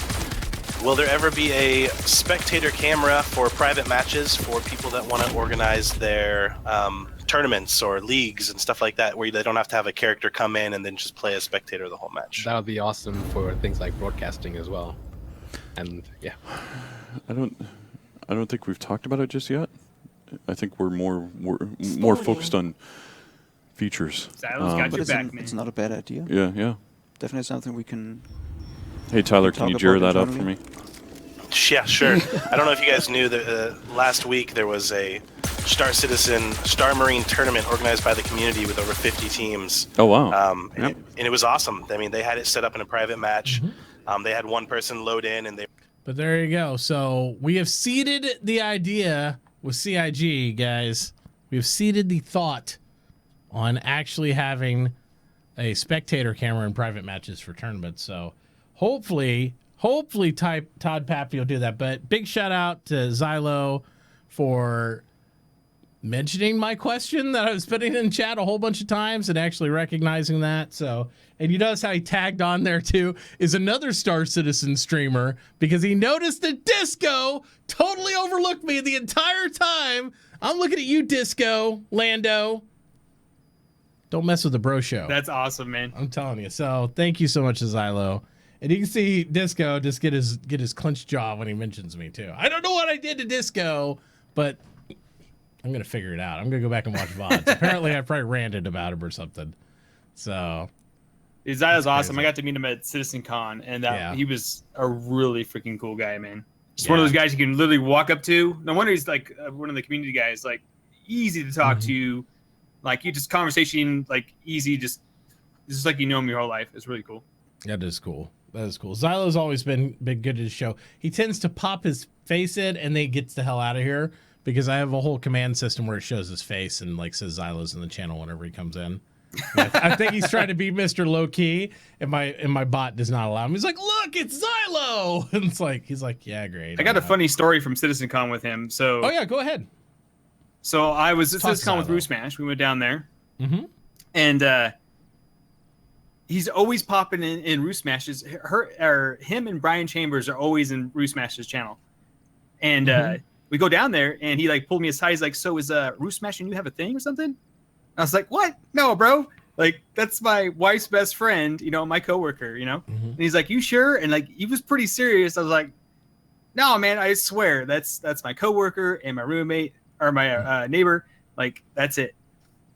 will there ever be a spectator camera for private matches for people that want to organize their tournaments or leagues and stuff like that, where they don't have to have a character come in and then just play a spectator the whole match? That would be awesome for things like broadcasting as well. And yeah, I don't think we've talked about it just yet. I think we're more focused on features. Got your back, man. It's not a bad idea. Yeah. Definitely something we can Hey, Tyler, can you Talk jir about that the up for me? Yeah, sure. I don't know if you guys knew that last week there was a Star Citizen, Star Marine tournament organized by the community with over 50 teams. Oh, wow. And it was awesome. I mean, they had it set up in a private match. They had one person load in, and they. But there you go. So we have seeded the idea with CIG, guys. We have seeded the thought on actually having a spectator camera in private matches for tournaments. So hopefully Todd Pappy will do that. But big shout out to Xylo for mentioning my question that I was putting in chat a whole bunch of times and actually recognizing that. So, and you notice how he tagged on there too is another Star Citizen streamer because he noticed that Disco totally overlooked me the entire time. I'm looking at you, Disco, Lando. Don't mess with the bro show. That's awesome, man. I'm telling you. So thank you so much, Xylo. And you can see Disco just get his clenched jaw when he mentions me too. I don't know what I did to Disco, but I'm gonna figure it out. I'm gonna go back and watch VODs. Apparently, I probably ranted about him or something. So, Zylo's awesome. I got to meet him at Citizen Con, and he was a really freaking cool guy, man. Just one of those guys you can literally walk up to. No wonder he's like one of the community guys. Like easy to talk to. Like you just conversation like easy. Just like you know him your whole life. It's really cool. That is cool. That is cool. Xylo's always been good at his show. He tends to pop his face in and then he gets the hell out of here. Because I have a whole command system where it shows his face and like says Xylo's in the channel whenever he comes in. I think he's trying to be Mr. Low Key, and my bot does not allow him. He's like, "Look, it's Xylo!" And he's like, "Yeah, great." I got a funny story from Citizen Con with him. So, oh yeah, go ahead. So I was at Citizen Con with Roo Smash. We went down there, and he's always popping in Roo Smash's. Him and Brian Chambers are always in Roo Smash's channel, and. We go down there and he like pulled me aside. He's like, "So is Roo Smash and you have a thing or something?" I was like, "What? No, bro. Like that's my wife's best friend, you know, my coworker, you know." And he's like, "You sure?" And like he was pretty serious. I was like, "No, man, I swear that's my coworker and my roommate or my neighbor. Like that's it."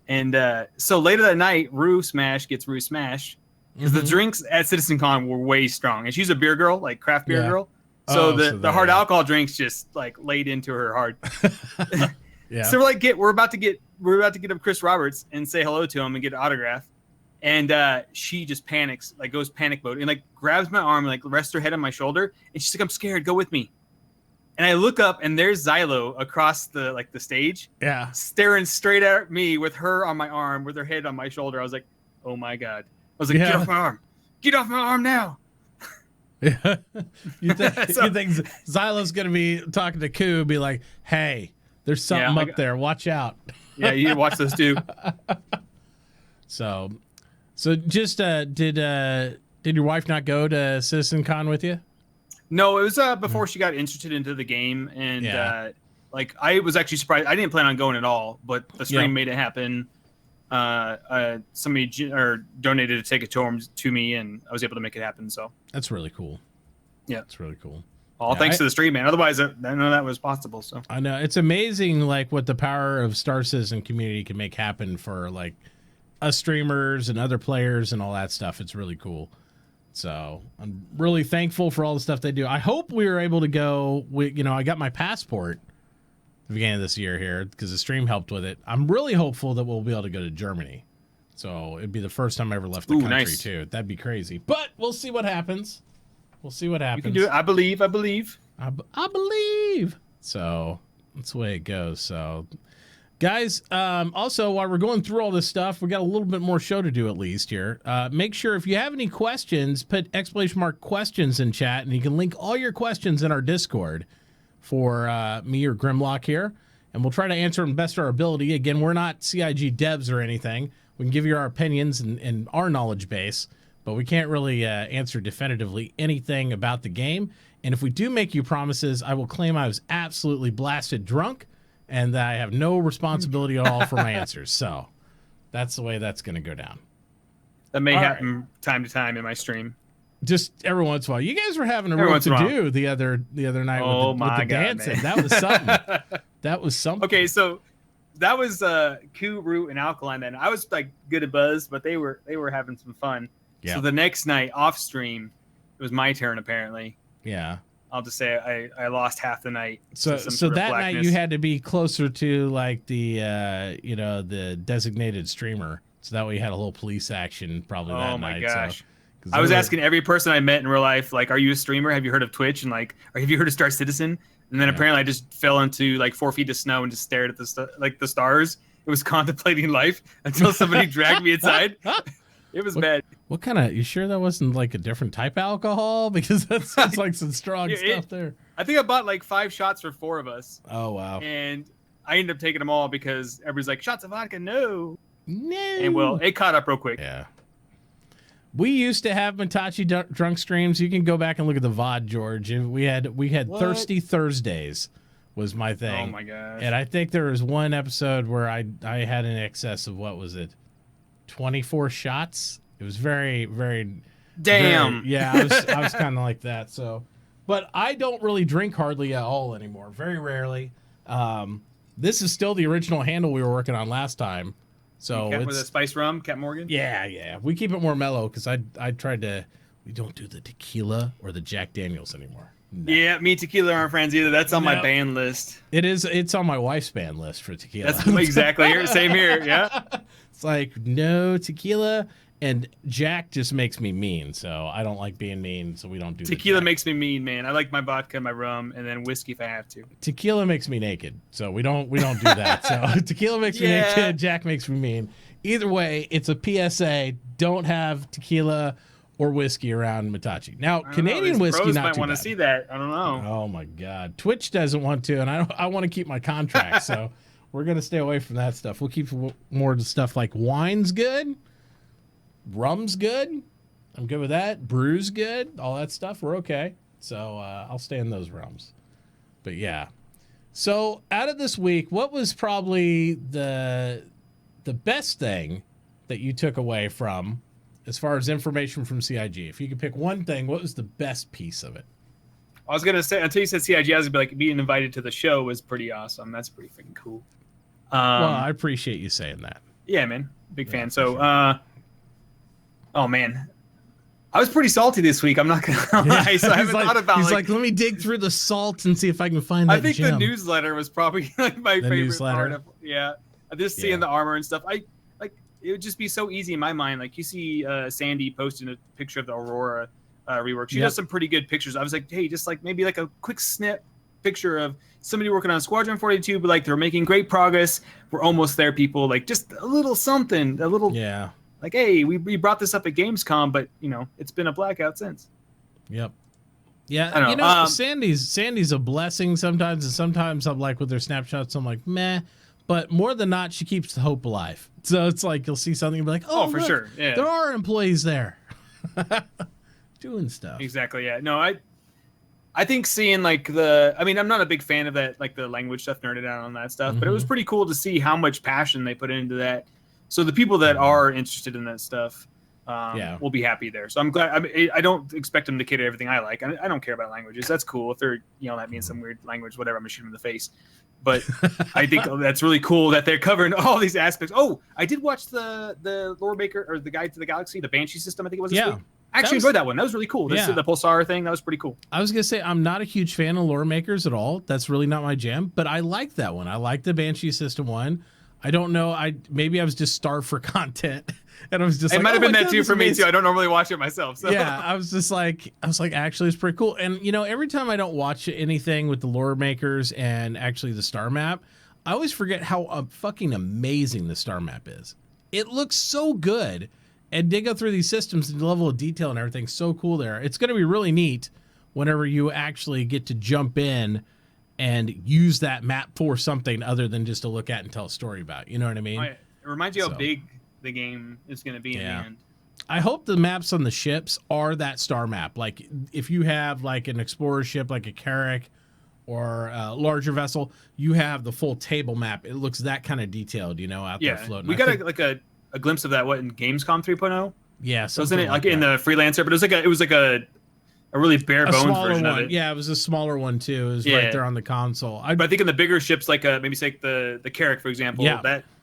And so later that night, Roo Smash gets Roo Smash because the drinks at Citizen Con were way strong, and she's a beer girl, like craft beer girl. So the hard alcohol drinks just like laid into her hard. So we're about to get up Chris Roberts and say hello to him and get an autograph, and she just panics, like goes panic mode and like grabs my arm and like rests her head on my shoulder and she's like, "I'm scared, go with me." And I look up and there's Xylo across the stage, staring straight at me with her on my arm with her head on my shoulder. I was like, "Oh my god!" I was like, "Get off my arm! Get off my arm now!" Yeah, you think Xylo's gonna be talking to Koo, be like, "Hey, there's something up there. Watch out." Yeah, you watch those too. So just did your wife not go to Citizen Con with you? No, it was before she got interested into the game, and like I was actually surprised. I didn't plan on going at all, but the stream made it happen. Somebody donated a ticket to me, and I was able to make it happen. So that's really cool. Yeah, it's really cool. All thanks to the stream, man. Otherwise, none of that was possible. So I know it's amazing, like what the power of Star Citizen community can make happen for like us streamers and other players and all that stuff. It's really cool. So I'm really thankful for all the stuff they do. I hope we were able to go. I got my passport at the beginning of this year here because the stream helped with it. I'm really hopeful that we'll be able to go to Germany. So it'd be the first time I ever left the country too. That'd be crazy. But we'll see what happens. We'll see what happens. You can do it. I believe. I believe. So that's the way it goes. So, guys, also, while we're going through all this stuff, we got a little bit more show to do at least here. Make sure if you have any questions, put ! questions in chat, and you can link all your questions in our Discord for me or Grimlock here, and we'll try to answer them best of our ability. Again, we're not CIG devs or anything. We can give you our opinions and our knowledge base, but we can't really answer definitively anything about the game. And if we do make you promises, I will claim I was absolutely blasted drunk and that I have no responsibility at all for my answers. So that's the way that's going to go down. That may happen time to time in my stream. Just every once in a while. You guys were having a real to-do the other night with the dancing. That was something. That was something. Okay, so that was Q, Root, and Alkaline. Then I was like good at buzz, but they were having some fun. Yeah. So the next night off stream, was my turn apparently. Yeah. I'll just say I lost half the night. So that night you had to be closer to like the the designated streamer. So that way you had a little police action probably that night. Oh my gosh. So, I was asking every person I met in real life, like, are you a streamer? Have you heard of Twitch? And like, or have you heard of Star Citizen? And then apparently I just fell into like 4 feet of snow and just stared at the stars. It was contemplating life until somebody dragged me inside. It was bad. What kind of? You sure that wasn't like a different type of alcohol? Because that sounds like some strong stuff there. I think I bought like 5 shots for 4 of us. Oh wow! And I ended up taking them all because everybody's like, shots of vodka, no. No. And well, it caught up real quick. Yeah. We used to have Mitauchi drunk streams. You can go back and look at the VOD, George. We had Thirsty Thursdays was my thing. Oh my gosh. And I think there was one episode where I had an excess of, what was it, 24 shots. It was very, very damn. Yeah, I was kind of like that. So, but I don't really drink hardly at all anymore. Very rarely. This is still the original handle we were working on last time. So with a spice rum, Cat Morgan. Yeah. We keep it more mellow because I tried to. We don't do the tequila or the Jack Daniels anymore. No. Yeah, me and tequila aren't friends either. That's on my ban list. It's on my wife's ban list for tequila. That's exactly here. Same here. Yeah. It's like no tequila, and Jack just makes me mean. So I don't like being mean. So we don't do tequila. Makes me mean, man. I like my vodka, my rum, and then whiskey if I have to. Tequila makes me naked. So we don't do that. So tequila makes me naked. Jack makes me mean. Either way, it's a PSA. Don't have tequila or whiskey around Mitauchi. Now, Canadian whiskey, not might too want to bad. see that. I don't know. Oh my God, Twitch doesn't want to, and I want to keep my contract, so we're gonna stay away from that stuff. We'll keep more of the stuff like wine's good, rum's good. I'm good with that. Brew's good. All that stuff, we're okay. So I'll stay in those realms. But yeah. So out of this week, what was probably the best thing that you took away from, as far as information from CIG? If you could pick one thing, what was the best piece of it? I was gonna say, until you said CIG, I was gonna be like, being invited to the show was pretty awesome. That's pretty freaking cool. Well, I appreciate you saying that. Yeah, man, big fan. So, oh man, I was pretty salty this week. I'm not gonna lie. So I haven't thought about. He's like, let me dig through the salt and see if I can find that. I think gem. the newsletter was probably like my favorite part of. Yeah, just seeing the armor and stuff. It would just be so easy in my mind. Like you see Sandy posting a picture of the Aurora rework. She does some pretty good pictures. I was like, hey, just like maybe like a quick snip picture of somebody working on Squadron 42, but like they're making great progress. We're almost there, people. Like just a little something, a little. Yeah. Like, hey, we brought this up at Gamescom, but it's been a blackout since. Yep. Yeah, I don't know. Sandy's a blessing sometimes, and sometimes I'm like with her snapshots, I'm like, meh. But more than not, she keeps the hope alive. So it's like you'll see something and be like, oh, for look, sure. Yeah. There are employees there doing stuff. Exactly. Yeah. No, I think seeing like I'm not a big fan of that, like the language stuff, nerded out on that stuff, but it was pretty cool to see how much passion they put into that. So the people that are interested in that stuff will be happy there. So I'm glad. I don't expect them to cater to everything I like. I don't care about languages. That's cool. If they're yelling at me in some weird language, whatever, I'm going to shoot them in the face. But I think that's really cool that they're covering all these aspects. Oh, I did watch the Lore Maker, or the Guide to the Galaxy, the Banshee system, I think it was this week. I actually enjoyed that one. That was really cool. The Pulsar thing, that was pretty cool. I was going to say, I'm not a huge fan of Lore Makers at all. That's really not my jam, but I like that one. I like the Banshee system one. I don't know. Maybe I was just starved for content, and I was just. It might have been that too for me too. I don't normally watch it myself. So. Yeah, I was like, actually, it's pretty cool. And every time I don't watch anything with the Lore Makers and actually the star map, I always forget how fucking amazing the star map is. It looks so good, and they go through these systems and the level of detail and everything's so cool there. It's going to be really neat whenever you actually get to jump in and use that map for something other than just to look at and tell a story about. You know what I mean? It reminds you how big the game is going to be in the end. I hope the maps on the ships are that star map. Like if you have like an explorer ship like a Carrack or a larger vessel, you have the full table map. It looks that kind of detailed, out there floating. We got a glimpse of that in Gamescom 3.0. Yeah, wasn't it like in the Freelancer? But it was like a really bare bones version of it. Yeah, it was a smaller one too. It was right there on the console. But I think in the bigger ships, like maybe say the Carrack, for example,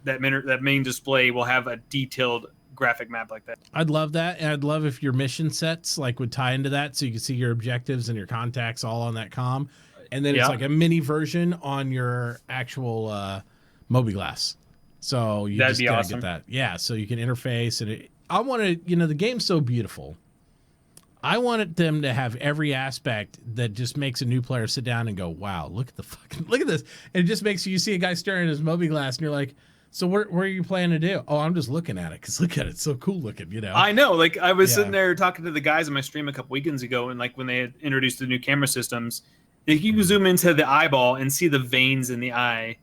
that main display will have a detailed graphic map like that. I'd love that, and I'd love if your mission sets like would tie into that, so you can see your objectives and your contacts all on that comm, and then it's like a mini version on your actual Mobi-Glass. So you That'd just be gotta awesome. get that, yeah. So you can interface, and I want to, you know, the game's so beautiful. I wanted them to have every aspect that just makes a new player sit down and go, "Wow, look at this!" And it just makes you see a guy staring at his Mobi-Glass, and you're like, "So what are you planning to do?" "Oh, I'm just looking at it because look at it, it's so cool looking." You know. I know. Like I was sitting there talking to the guys on my stream a couple weekends ago, and like when they had introduced the new camera systems, you can zoom into the eyeball and see the veins in the eye.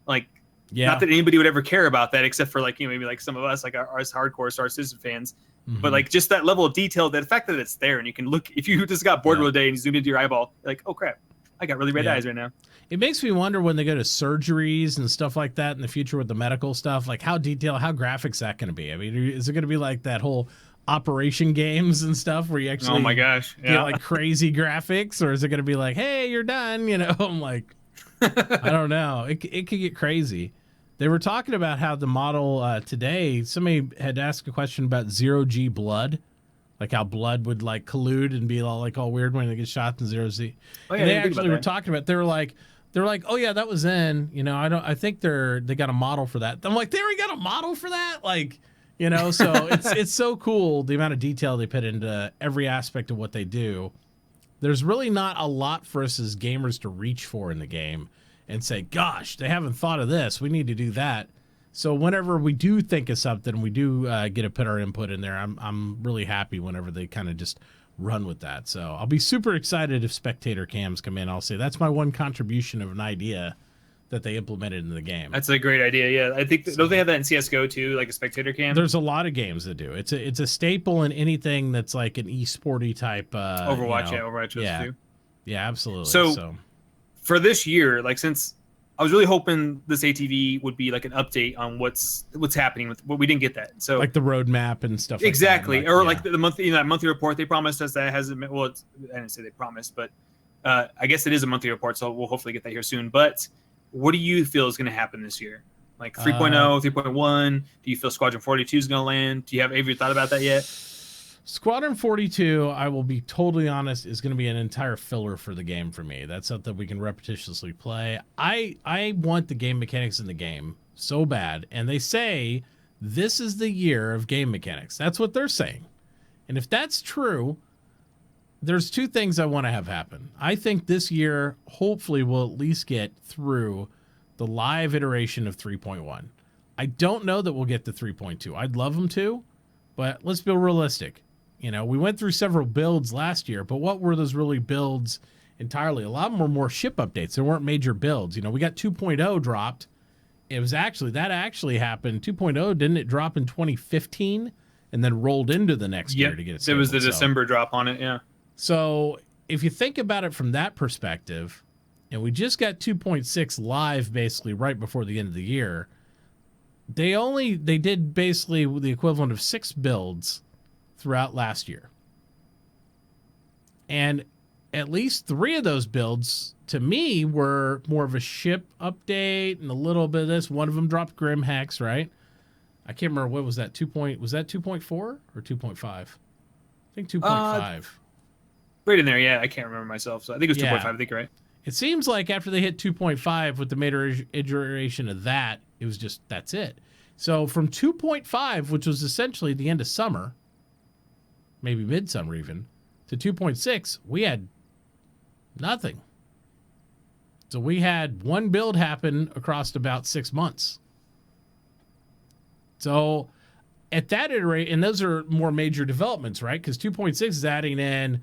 Like, not that anybody would ever care about that, except for like, you know, maybe like some of us, like our hardcore Star Citizen fans. But like just that level of detail, the fact that it's there and you can look, if you just got bored one day and you zoomed into your eyeball, you're like, oh crap, I got really red eyes right now. It makes me wonder when they go to surgeries and stuff like that in the future with the medical stuff, like how detailed, how graphics that going to be? I mean, is it going to be like that whole operation games and stuff where you actually, oh my gosh, get like crazy graphics, or is it going to be like, hey, you're done? You know, I'm like, I don't know. It could get crazy. They were talking about how the model today, somebody had asked a question about 0G blood, like how blood would like collude and be all weird when they get shot in 0G. Oh, yeah, and they actually were talking about, they were like, oh yeah, that was in, you know, I think they got a model for that. I'm like, they already got a model for that? Like, you know, so it's so cool the amount of detail they put into every aspect of what they do. There's really not a lot for us as gamers to reach for in the game and say, gosh, they haven't thought of this, we need to do that. So whenever we do think of something, we do get to put our input in there. I'm really happy whenever they kind of just run with that. So I'll be super excited if spectator cams come in. I'll say that's my one contribution of an idea that they implemented in the game. That's a great idea. Yeah, I think don't they have that in CS:GO too, like a spectator cam? There's a lot of games that do. It's a staple in anything that's like an esporty type. Overwatch, you know, Overwatch does too. Yeah, absolutely. So for this year, like since I was really hoping this ATV would be like an update on what's happening with what we didn't get that. So like the roadmap and stuff. Exactly. Like that. Or like the monthly, you know, that monthly report they promised us that hasn't been, well, I didn't say they promised, but I guess it is a monthly report, so we'll hopefully get that here soon. But what do you feel is going to happen this year? Like 3.0, 3.1? Do you feel Squadron 42 is going to land? Have you thought about that yet? Squadron 42, I will be totally honest, is going to be an entire filler for the game for me. That's something we can repetitiously play. I want the game mechanics in the game so bad, and they say this is the year of game mechanics. That's what they're saying. And if that's true, there's two things I want to have happen. I think this year, hopefully, we'll at least get through the live iteration of 3.1. I don't know that we'll get to 3.2. I'd love them to, but let's be realistic. You know, we went through several builds last year, but what were those really builds entirely? A lot of them were more ship updates. There weren't major builds. You know, we got 2.0 dropped. That actually happened. 2.0, didn't it drop in 2015 and then rolled into the next year to get it? It was the December drop on it, yeah. So if you think about it from that perspective, and we just got 2.6 live basically right before the end of the year, they did basically the equivalent of 6 builds throughout last year. And at least 3 of those builds, to me, were more of a ship update and a little bit of this. One of them dropped Grim Hex, right? I can't remember, what was that, was that 2.4 or 2.5? I think 2.5. Right in there, yeah. I can't remember myself, so I think it was 2.5. I think you're right. It seems like after they hit 2.5 with the major iteration of that, it was just, that's it. So from 2.5, which was essentially the end of summer, maybe midsummer even, to 2.6, we had nothing. So we had one build happen across about 6 months. So at that iteration, and those are more major developments, right? Because 2.6 is adding in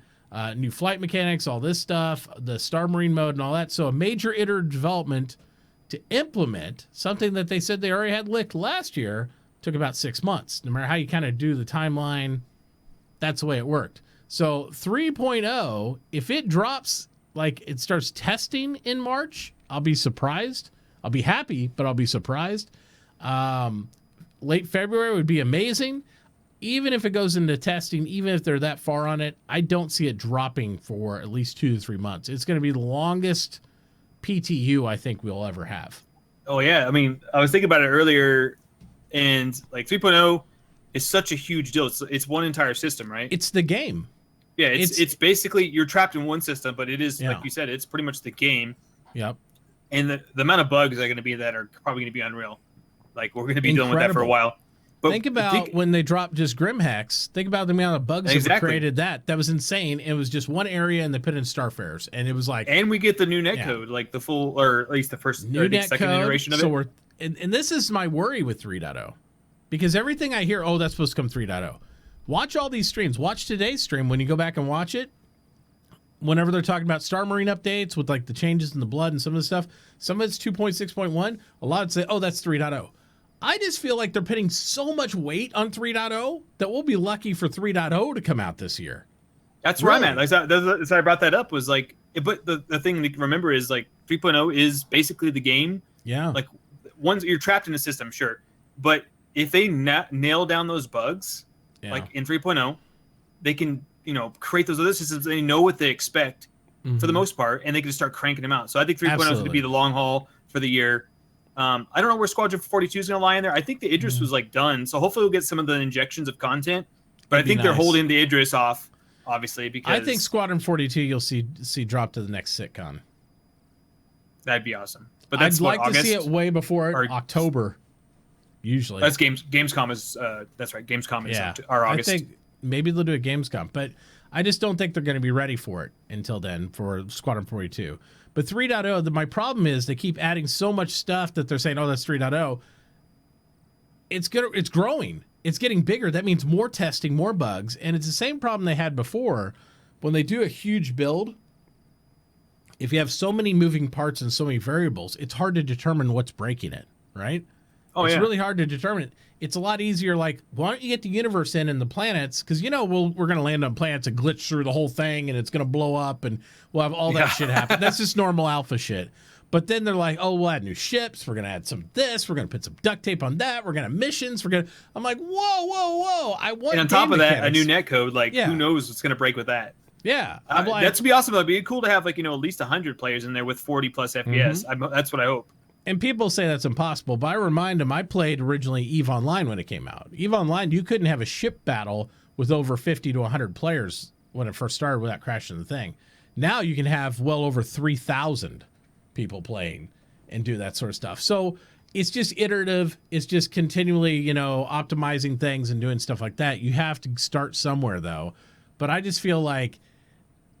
new flight mechanics, all this stuff, the Star Marine mode and all that. So a major iterative development to implement something that they said they already had licked last year took about 6 months. No matter how you kind of do the timeline, that's the way it worked. So 3.0, if it drops, like it starts testing in March, I'll be surprised. I'll be happy, but I'll be surprised. Late February would be amazing. Even if it goes into testing, even if they're that far on it, I don't see it dropping for at least 2 to 3 months. It's going to be the longest PTU I think we'll ever have. Oh, yeah. I mean, I was thinking about it earlier, and like 3.0 is such a huge deal. It's one entire system, right? It's the game. Yeah, it's basically you're trapped in one system, but it is, Yeah. like you said, it's pretty much the game. Yep. And the amount of bugs that are going to be that are probably going to be unreal. Like, we're going to be dealing with that for a while. But think about when they dropped just Grimhex. Think about the amount of bugs that created that. That was insane. It was just one area, and they put in Starfarers, and it was like. And we get the new netcode, like the full, or at least the first, new second iteration of it. And this is my worry with 3.0, because everything I hear, that's supposed to come 3.0. Watch all these streams. Watch today's stream. When you go back and watch it, whenever they're talking about Star Marine updates with like the changes in the blood and some of the stuff, some of it's 2.6.1. A lot would say, that's 3.0. I just feel like they're putting so much weight on 3.0 that we'll be lucky for 3.0 to come out this year. That's where I'm at. Like, that's why I brought that up, was like, but the thing to remember is like 3.0 is basically the game. Yeah. Like, once you're trapped in a system, sure. But if they nail down those bugs, like in 3.0, they can, create those other systems. They know what they expect for the most part, and they can just start cranking them out. So I think 3.0 is going to be the long haul for the year. I don't know where Squadron 42 is going to lie in there. I think the Idris was like done, so hopefully we'll get some of the injections of content. But I think they're holding the Idris off, obviously, because I think Squadron 42 you'll see drop to the next sitcon. That'd be awesome. But that's I'd like August? To see it way before October. Usually, that's Gamescom is. That's right. Gamescom is August. I think maybe they'll do a Gamescom, but I just don't think they're going to be ready for it until then for Squadron 42. But 3.0, my problem is they keep adding so much stuff that they're saying, that's 3.0. It's growing. It's getting bigger. That means more testing, more bugs, and it's the same problem they had before. When they do a huge build, if you have so many moving parts and so many variables, it's hard to determine what's breaking it, right? It's really hard to determine it. It's a lot easier, like, why don't you get the universe in and the planets? Because, we're going to land on planets and glitch through the whole thing, and it's going to blow up, and we'll have all that shit happen. That's just normal alpha shit. But then they're like, we'll add new ships. We're going to add some of this. We're going to put some duct tape on that. We're going to have missions. I'm like, whoa. I want And on top of that, a new netcode. Like, who knows what's going to break with that? Yeah. That's be awesome. It'd be cool to have, at least 100 players in there with 40 plus FPS. That's what I hope. And people say that's impossible, but I remind them I played originally EVE Online when it came out. EVE Online, you couldn't have a ship battle with over 50 to 100 players when it first started without crashing the thing. Now you can have well over 3,000 people playing and do that sort of stuff. So it's just iterative. It's just continually, optimizing things and doing stuff like that. You have to start somewhere, though. But I just feel like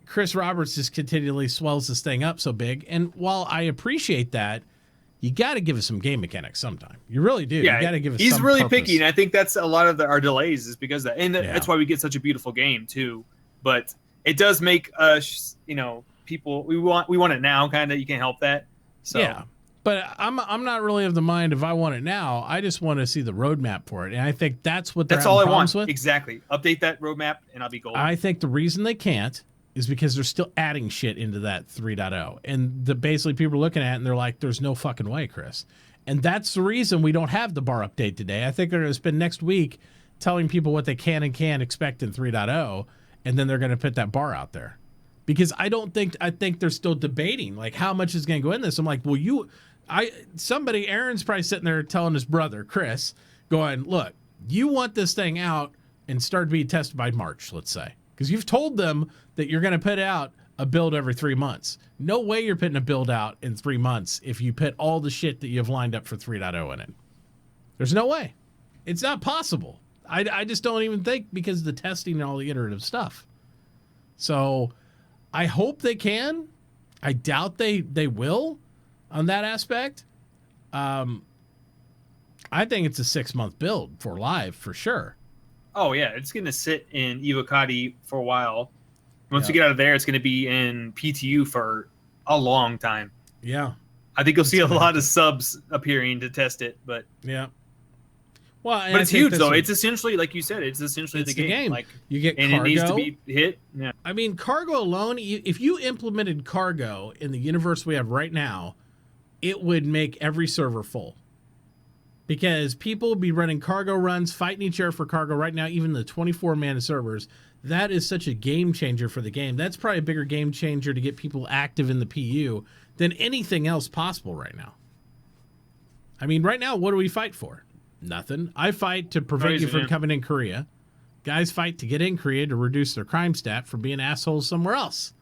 Chris Roberts just continually swells this thing up so big. And while I appreciate that, you got to give us some game mechanics sometime. You really do. Yeah, you got to give us. He's some really purpose. picky, and I think that's a lot of our delays is because of that, and that's why we get such a beautiful game too. But it does make us, people we want it now. Kind of, you can't help that. So. Yeah, but I'm not really of the mind if I want it now. I just want to see the roadmap for it, and I think that's what that's all I want. With. Exactly. Update that roadmap, and I'll be golden. I think the reason they can't is because they're still adding shit into that 3.0. And basically people are looking at it and they're like, there's no fucking way, Chris. And that's the reason we don't have the bar update today. I think they're going to spend next week telling people what they can and can't expect in 3.0, and then they're going to put that bar out there. Because I think they're still debating, like, how much is going to go in this. I'm like, well, Aaron's probably sitting there telling his brother, Chris, going, look, you want this thing out and start being tested by March, let's say. Because you've told them that you're going to put out a build every 3 months. No way you're putting a build out in 3 months if you put all the shit that you have lined up for 3.0 in it. There's no way. It's not possible. I just don't even think, because of the testing and all the iterative stuff. So I hope they can. I doubt they will on that aspect. I think it's a 6-month build for live for sure. Oh, yeah. It's going to sit in Evocati for a while. Once we get out of there, it's going to be in PTU for a long time. Yeah. I think you'll see a lot of subs appearing to test it, but yeah. Well, but it's huge though. It's essentially, like you said, it's essentially the game. Like, you get and cargo. It needs to be hit. Yeah. I mean, cargo alone, if you implemented cargo in the universe we have right now, it would make every server full. Because people would be running cargo runs, fighting each other for cargo right now, even the 24-man servers. That is such a game changer for the game. That's probably a bigger game changer to get people active in the PU than anything else possible right now. I mean, right now, what do we fight for? Nothing. I fight to prevent you reason, from yeah. coming in Korea. Guys fight to get in Korea to reduce their crime stat from being assholes somewhere else.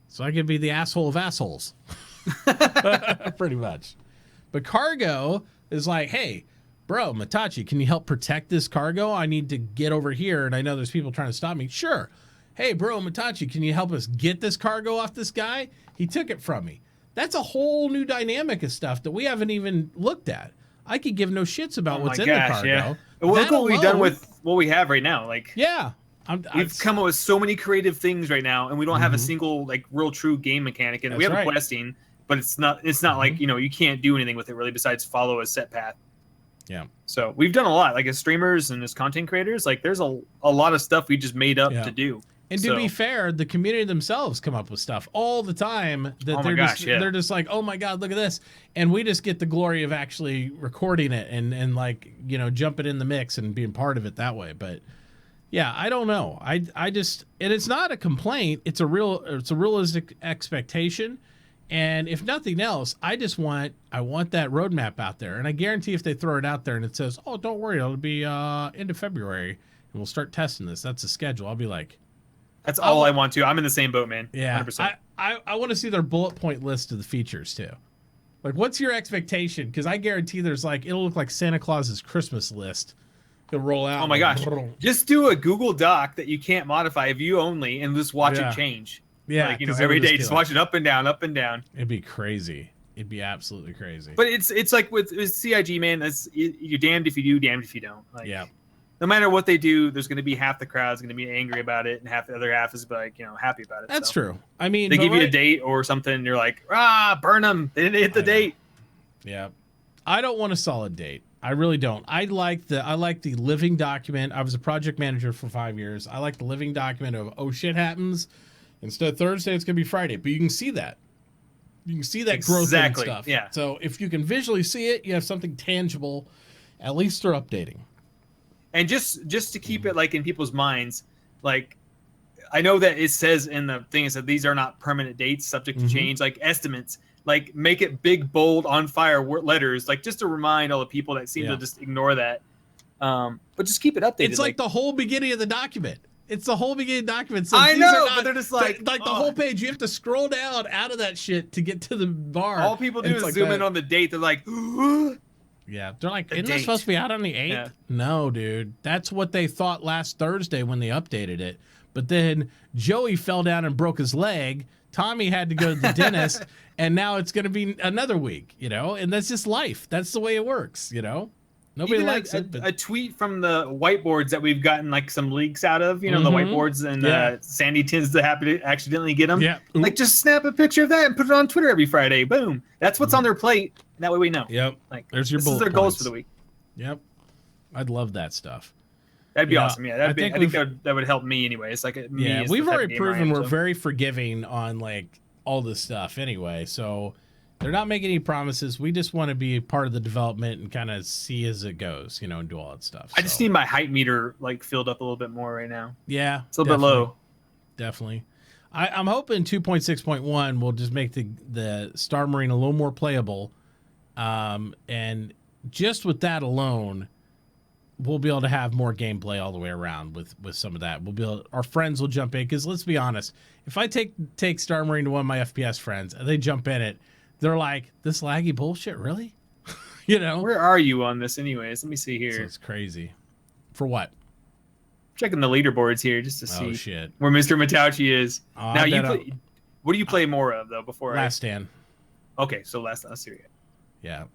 So I could be the asshole of assholes. Pretty much. But cargo is like, hey, bro, Mitauchi, can you help protect this cargo? I need to get over here, and I know there's people trying to stop me. Sure. Hey, bro, Mitauchi, can you help us get this cargo off this guy? He took it from me. That's a whole new dynamic of stuff that we haven't even looked at. I could give no shits about what's in the cargo. Yeah. Well, look what we've done with what we have right now. Like, yeah. We've come up with so many creative things right now, and we don't have a single like real true game mechanic. And we have questing, but it's not like, you know, you can't do anything with it really besides follow a set path. Yeah. So we've done a lot, like as streamers and as content creators. Like there's a lot of stuff we just made up to do. And to be fair, the community themselves come up with stuff all the time that they're just like, oh my God, look at this. And we just get the glory of actually recording it and like, you know, jumping in the mix and being part of it that way. But yeah, I don't know. I just, and it's not a complaint. It's a realistic expectation. And if nothing else, I want that roadmap out there. And I guarantee if they throw it out there and it says, oh, don't worry, it'll be end of February and we'll start testing this. That's the schedule. I'll be like, that's all I want to. I'm in the same boat, man. Yeah. 100%. I want to see their bullet point list of the features too. Like, what's your expectation? Because I guarantee there's like, it'll look like Santa Claus's Christmas list. It'll roll out. Oh my gosh. Just do a Google Doc that you can't modify, view only, and just watch it change. Yeah. Like, you know, every day, just watch it up and down, up and down. It'd be crazy. It'd be absolutely crazy. But it's like with CIG, man, you're damned if you do, damned if you don't. Like, yeah. No matter what they do, there's going to be half the crowd's going to be angry about it, and half the other half is like, you know, happy about it. That's true. I mean, they give you a date or something, and you're like, burn them. They didn't hit the date. Yeah, I don't want a solid date. I really don't. I like the living document. I was a project manager for 5 years. I like the living document of, oh shit happens. Instead of Thursday, it's gonna be Friday. But you can see that. You can see that growth and stuff. Yeah. So if you can visually see it, you have something tangible. At least they're updating. And just to keep it like in people's minds, like I know that it says in the thing is that these are not permanent dates, subject to change, like estimates. Like make it big, bold, on fire letters, like just to remind all the people that seem to just ignore that. But just keep it updated. It's like the whole beginning of the document. It's the whole beginning document. I know, but they're just like the whole page. You have to scroll down out of that shit to get to the bar. All people do is like zoom in on the date. They're like, yeah, they're like, isn't this supposed to be out on the 8th? Yeah. No, dude. That's what they thought last Thursday when they updated it. But then Joey fell down and broke his leg. Tommy had to go to the dentist, and now it's going to be another week, you know? And that's just life. That's the way it works, you know? Nobody likes it. But... A tweet from the whiteboards that we've gotten like some leaks out of, you know, the whiteboards, and Sandy tends to happen to accidentally get them. Yeah. Like just snap a picture of that and put it on Twitter every Friday. Boom. That's what's on their plate. That way we know. Yep. Like there's your this bullet is their points. goals for the week. Yep. I'd love that stuff. That'd be awesome. Yeah. I think that would help me anyway. It's like we've already proven we're very forgiving on like all this stuff anyway. So they're not making any promises. We just want to be part of the development and kind of see as it goes, you know, and do all that stuff. I just need my height meter like filled up a little bit more right now. Yeah. It's a little bit low. Definitely. I'm hoping 2.6.1 will just make the Star Marine a little more playable. And just with that alone, we'll be able to have more gameplay all the way around with some of that. Our friends will jump in, because let's be honest, if I take Star Marine to one of my FPS friends and they jump in it, they're like, this laggy bullshit, really? You know? Where are you on this anyways? Let me see here. So it's crazy. For what? Checking the leaderboards here just to see shit. where Mr. Mitauchi is. Now what do you play more of though before Last Stand. Okay, so Last Stand. Yeah.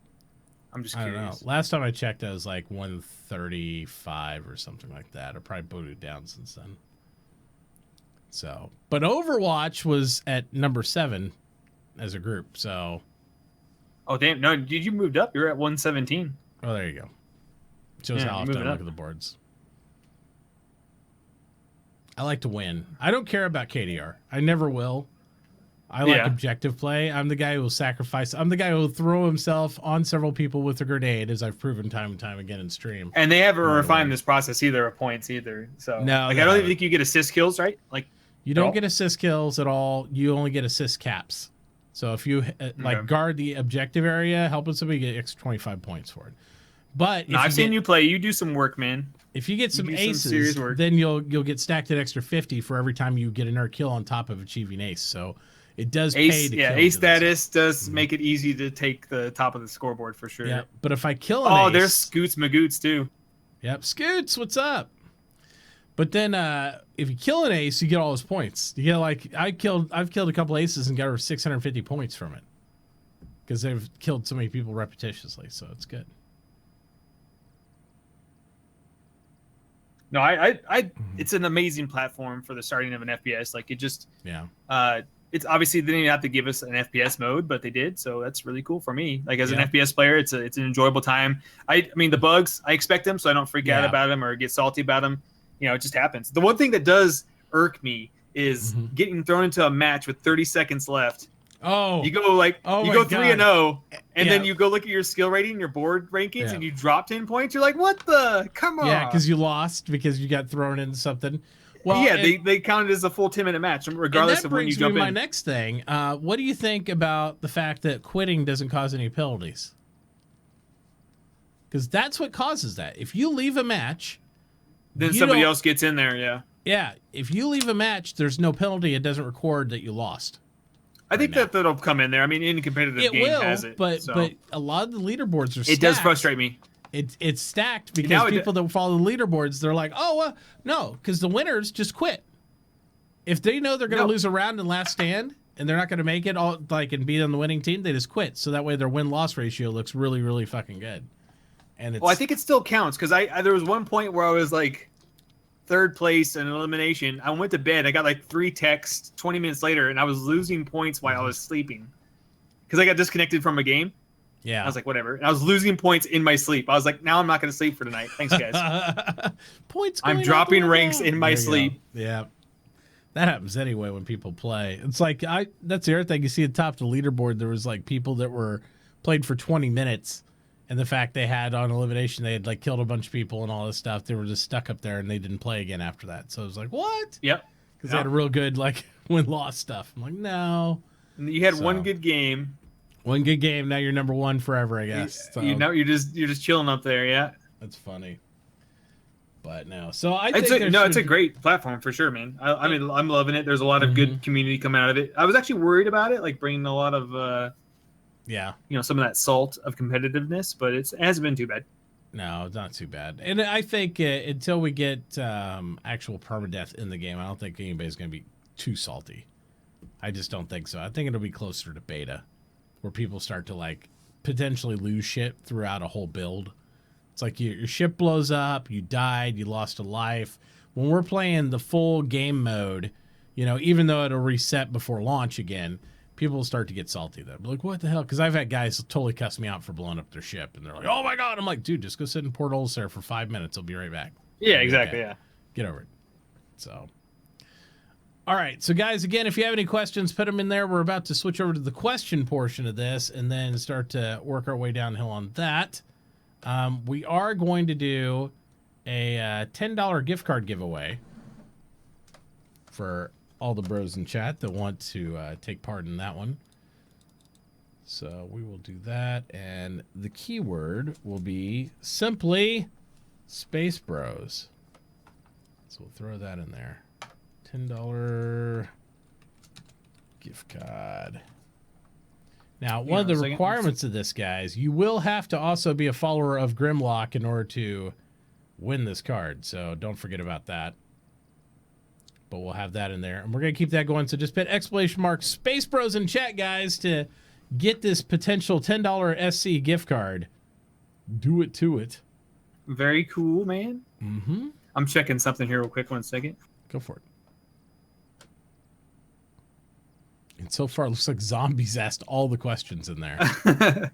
I'm just curious. I don't know. Last time I checked, I was like 135 or something like that. I probably booted down since then. So, but Overwatch was at number 7 as a group. So, oh damn! No, did you moved up? You're at 117. Oh, there you go. Shows how often I look at the boards. I like to win. I don't care about KDR. I never will. I like objective play. I'm the guy who will sacrifice. I'm the guy who will throw himself on several people with a grenade, as I've proven time and time again in stream. And they haven't refined this process either of points either. So no, like I don't even think you get assist kills, right? Like you don't get assist kills at all. You only get assist caps. So if you guard the objective area, helping somebody, get extra 25 points for it. But No, I've seen you play. You do some work, man. If you get some do some aces, serious work. then you'll get stacked an extra 50 for every time you get another kill on top of achieving ace. So it does pay Ace, to yeah, kill. ace to this. status does make it easy to take the top of the scoreboard for sure. Yeah, but if I kill an Oh, ace, there's Scoots Magoots too. Yep, Scoots, what's up? But then if you kill an ace, you get all his points. You get like I've killed a couple aces and got over 650 points from it because they've killed so many people repetitiously. So it's good. No, it's an amazing platform for the starting of an FPS. Like it just, it's obviously they didn't even have to give us an FPS mode, but they did, so that's really cool for me. Like as an FPS player, it's an enjoyable time. I mean the bugs, I expect them, so I don't freak out about them or get salty about them. You know, it just happens. The one thing that does irk me is getting thrown into a match with 30 seconds left. Oh, you go 3-0, and then you go look at your skill rating, your board rankings, and you drop 10 points. You're like, what the? Come on. Yeah, because you lost because you got thrown into something. Well, yeah, they counted as a full 10-minute match, regardless of when you jump in. My next thing. What do you think about the fact that quitting doesn't cause any penalties? Because that's what causes that. If you leave a match, then somebody else gets in there. Yeah. Yeah. If you leave a match, there's no penalty. It doesn't record that you lost. I think that'll come in there. I mean, any competitive game has it. But a lot of the leaderboards are stacked. It does frustrate me. It's stacked because people that follow the leaderboards, they're like, no, because the winners just quit. If they know they're going to lose a round in last stand and they're not going to make it and be on the winning team, they just quit. So that way their win-loss ratio looks really, really fucking good. And I think it still counts because there was one point where I was like third place in elimination. I went to bed. I got like 3 texts 20 minutes later, and I was losing points while I was sleeping because I got disconnected from a game. Yeah. I was like, whatever. And I was losing points in my sleep. I was like, now I'm not going to sleep for tonight. Thanks, guys. Points. I'm dropping ranks in my sleep. Yeah. That happens anyway when people play. It's like that's the other thing. You see at the top of the leaderboard, there was like people that were played for 20 minutes. And the fact they had on elimination, they had like killed a bunch of people and all this stuff. They were just stuck up there and they didn't play again after that. So it was like, what? Yep. Because they had a real good like win-loss stuff. I'm like, no. You had one good game. One good game. Now you're number one forever, I guess. You're just chilling up there. Yeah. That's funny. But no. So I think it's a great platform for sure, man. I mean, I'm loving it. There's a lot of good community coming out of it. I was actually worried about it, like bringing a lot of some of that salt of competitiveness, but it hasn't been too bad. No, it's not too bad. And I think until we get actual permadeath in the game, I don't think anybody's going to be too salty. I just don't think so. I think it'll be closer to beta, where people start to like potentially lose shit throughout a whole build. It's like your ship blows up, you died, you lost a life. When we're playing the full game mode, even though it'll reset before launch again, people will start to get salty. They're like, what the hell? Because I've had guys totally cuss me out for blowing up their ship. And they're like, oh, my God. I'm like, dude, just go sit in Port Olisar for 5 minutes. I'll be right back. Yeah, exactly, yeah. Get over it. So, all right. So, guys, again, if you have any questions, put them in there. We're about to switch over to the question portion of this and then start to work our way downhill on that. We are going to do a $10 gift card giveaway for all the bros in chat that want to take part in that one. So we will do that, and the keyword will be simply Space Bros. So we'll throw that in there. $10 gift card. Now, one of the requirements of this, guys, you will have to also be a follower of Grimlock in order to win this card. So don't forget about that. But we'll have that in there. And we're going to keep that going. So just put ! Space Bros in chat, guys, to get this potential $10 SC gift card. Do it to it. Very cool, man. Mm-hmm. I'm checking something here real quick. 1 second. Go for it. And so far, it looks like Zombies asked all the questions in there.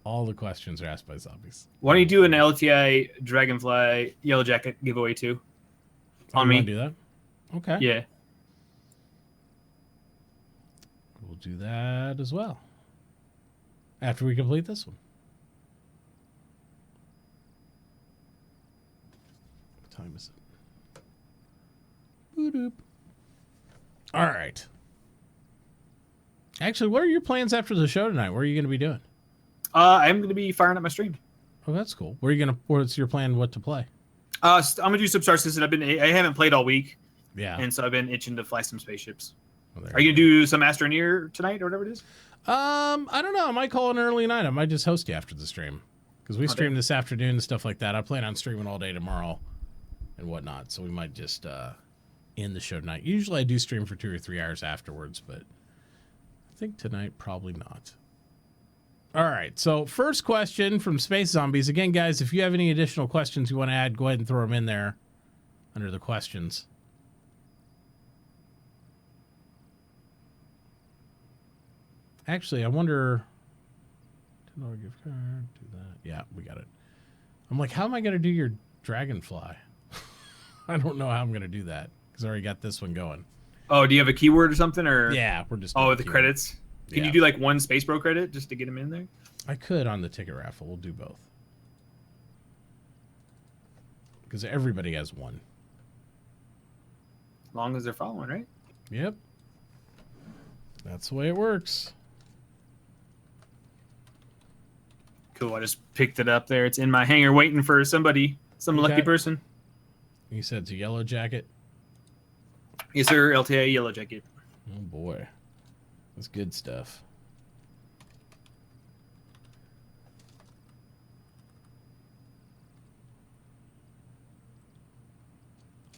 All the questions are asked by Zombies. Why don't you do an LTI Dragonfly Yellow Jacket giveaway too? On me. Do that? Okay. Yeah. We'll do that as well. After we complete this one. What time is it? Boop. All right. Actually, what are your plans after the show tonight? What are you going to be doing? I'm going to be firing up my stream. Oh, that's cool. Where are you gonna? What's your plan? What to play? I'm gonna do some Star Citizen. I haven't played all week, Yeah. and so I've been itching to fly some spaceships. Well, Are you gonna do some Astroneer tonight or whatever it is? I don't know. I might call an early night. I might just host you after the stream because we stream this afternoon and stuff like that. I plan on streaming all day tomorrow and whatnot, so we might just end the show tonight. Usually I do stream for 2 or 3 hours afterwards, but I think tonight probably not. All right, so first question from Space Zombies. Again, guys, if you have any additional questions you want to add, go ahead and throw them in there under the questions. Actually, I wonder... $10 gift card, do that. Yeah, we got it. I'm like, how am I going to do your Dragonfly? I don't know how I'm going to do that because I already got this one going. Oh, do you have a keyword or something? Or Yeah, we're just... Oh, the credits? Can you do like one Space Bro credit just to get him in there? I could on the ticket raffle. We'll do both. Because everybody has one. As long as they're following, right? Yep. That's the way it works. Cool. I just picked it up there. It's in my hangar waiting for somebody, some lucky person. You said it's a yellow jacket? Yes, sir. LTA Yellow Jacket. Oh, boy. That's good stuff.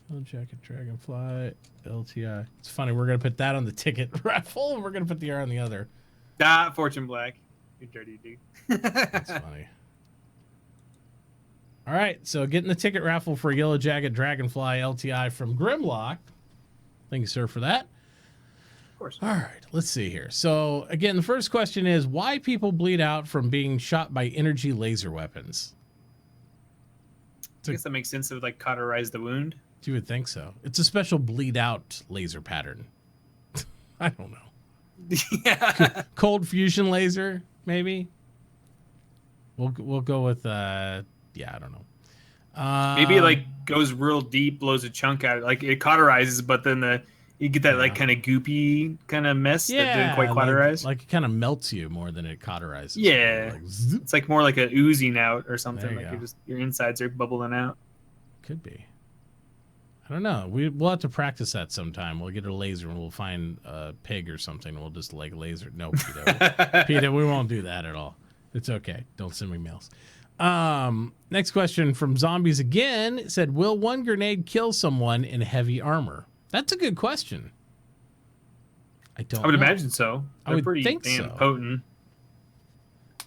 Yellow jacket, Dragonfly, LTI. It's funny. We're going to put that on the ticket raffle, and we're going to put the R on the other. Ah, Fortune Black. You dirty dude. That's funny. All right, so getting the ticket raffle for Yellow Jacket Dragonfly LTI from Grimlock. Thank you, sir, for that. Of course. All right, let's see here. So, again, the first question is why people bleed out from being shot by energy laser weapons? I guess that makes sense to like cauterize the wound. You would think so. It's a special bleed out laser pattern. I don't know. Yeah. Cold fusion laser, maybe. We'll go with yeah, I don't know. Maybe it like goes real deep, blows a chunk out. Like it cauterizes, but then you get that like kind of goopy kind of mess that didn't quite cauterize. Like it kind of melts you more than it cauterizes. Yeah, Like, zoop. it's like more like a oozing out or something. There you Like go. your insides are bubbling out. Could be. I don't know. We'll have to practice that sometime. We'll get a laser and we'll find a pig or something. And we'll just like laser. No, PETA. PETA, we won't do that at all. It's okay. Don't send me mails. Next question from Zombies again. It said, will one grenade kill someone in heavy armor? That's a good question. I would imagine so. I They're would pretty think damn so. potent.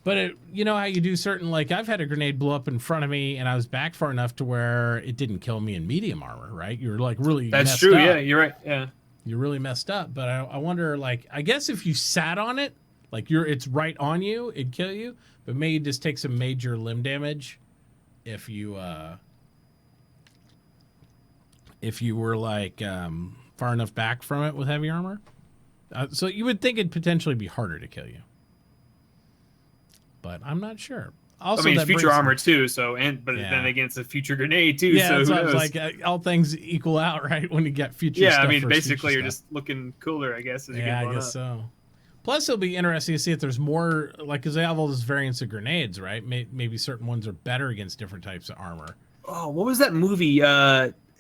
But you know how you do certain, like I've had a grenade blow up in front of me and I was back far enough to where it didn't kill me in medium armor, right? You're like really That's messed true. up. Yeah, you're right. Yeah. You're really messed up. But I wonder, like, I guess if you sat on it, like it's right on you, it'd kill you. But maybe just take some major limb damage if you were like far enough back from it with heavy armor. So you would think it'd potentially be harder to kill you. But I'm not sure. Also, I mean, it's that future brings- armor too. So but Yeah. then again, it's a future grenade too. Yeah, so it's who knows? like all things equal out, right? When you get future Yeah, stuff I mean, versus basically, future you're stuff. just looking cooler, I guess. As you Yeah, get I blown guess up. so. Plus, it'll be interesting to see if there's more, like, because they have all those variants of grenades, right? Maybe certain ones are better against different types of armor. Oh, what was that movie?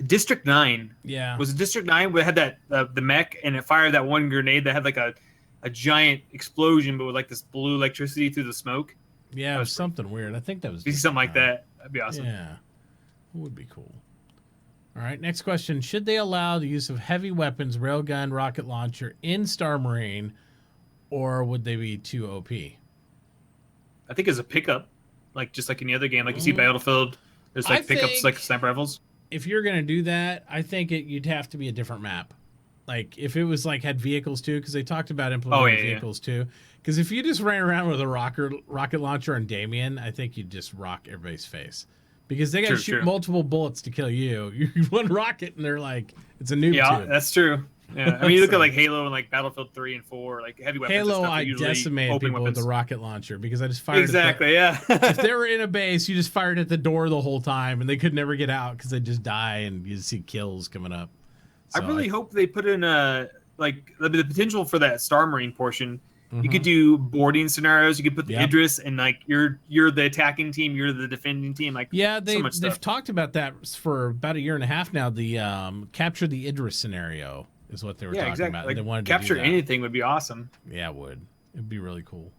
District 9. Yeah. Was it District 9 where it had that the mech and it fired that one grenade that had like a giant explosion, but with like this blue electricity through the smoke? Yeah, it was something weird. I think that was You see something like that? That'd be awesome. Yeah, it would be cool. All right, next question. Should they allow the use of heavy weapons, railgun, rocket launcher in Star Marine, or would they be too OP? I think as a pickup, like just like any other game, like you see Battlefield, there's like I pickups think- like sniper rifles. If you're going to do that, I think you'd have to be a different map. Like, if it was like had vehicles too, because they talked about implementing vehicles too. Because if you just ran around with a rocket launcher on Damien, I think you'd just rock everybody's face. Because they got to shoot multiple bullets to kill you. You one rocket, and they're like, it's a noob Yeah, tube. that's true. Yeah, I mean, you look at like Halo and like Battlefield 3 and 4, like heavy weapons. and Halo, stuff are I usually decimated open people weapons. with the rocket launcher because I just fired Exactly, yeah. if they were in a base, you just fired at the door the whole time, and they could never get out because they'd just die, and you see kills coming up. I So really hope they put in like the potential for that Star Marine portion You could do boarding scenarios. You could put the Yep. Idris and like you're the attacking team, you're the defending team. Like Yeah, so much they've stuff. talked about that for about a year and a half now. The capture the Idris scenario is what they were Yeah, talking exactly. about. Like They wanted capture to do that. anything would be awesome. Yeah, it would. It'd be really cool.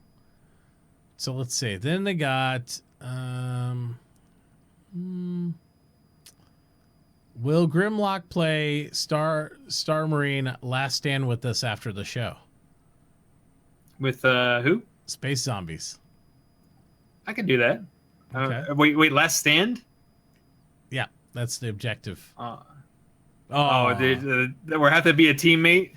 So let's see. Then they got will Grimlock play Star Marine Last Stand with us after the show? With who? Space Zombies. I could do that. Okay. Wait, Last Stand? Yeah, that's the objective. Oh, Oh, we're have to be a teammate.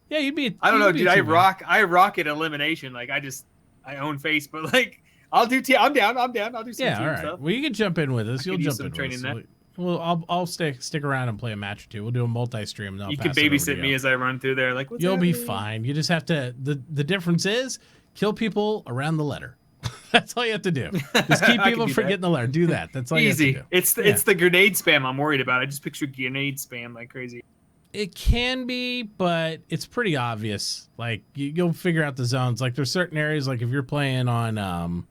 yeah, you'd be. I don't know, you'd be dude. a I teammate. rock at elimination. Like I own face, but like I'll do team. I'm down. I'll do some Yeah, team all right. stuff. Well, you can jump in with us. I You'll could use jump some in training with us. that. Well, I'll stick around and play a match or two. We'll do a multi-stream. And I'll You can pass it over to babysit you. me as I run through there. Like what's You'll be happening? fine. You just have to. The difference is kill people around the letter. That's all you have to do. Just keep I can people do from that. getting the letter. Do that. That's all Easy. you have to do. It's the grenade spam I'm worried about. I just picture grenade spam like crazy. It can be, but it's pretty obvious. Like you'll figure out the zones. Like there's certain areas. Like if you're playing on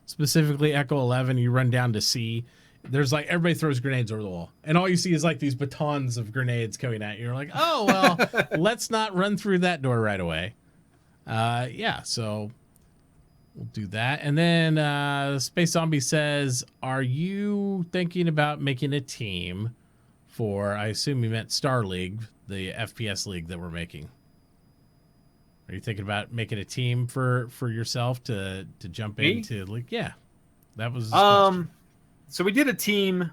specifically Echo 11, you run down to C. There's like everybody throws grenades over the wall, and all you see is like these batons of grenades coming at you. You're like, oh well, let's not run through that door right away. Yeah, so we'll do that. And then Space Zombie says, "Are you thinking about making a team for?" I assume you meant Star League, the FPS league that we're making. Are you thinking about making a team for yourself to jump Me? into league? Yeah, that was his question. So we did a team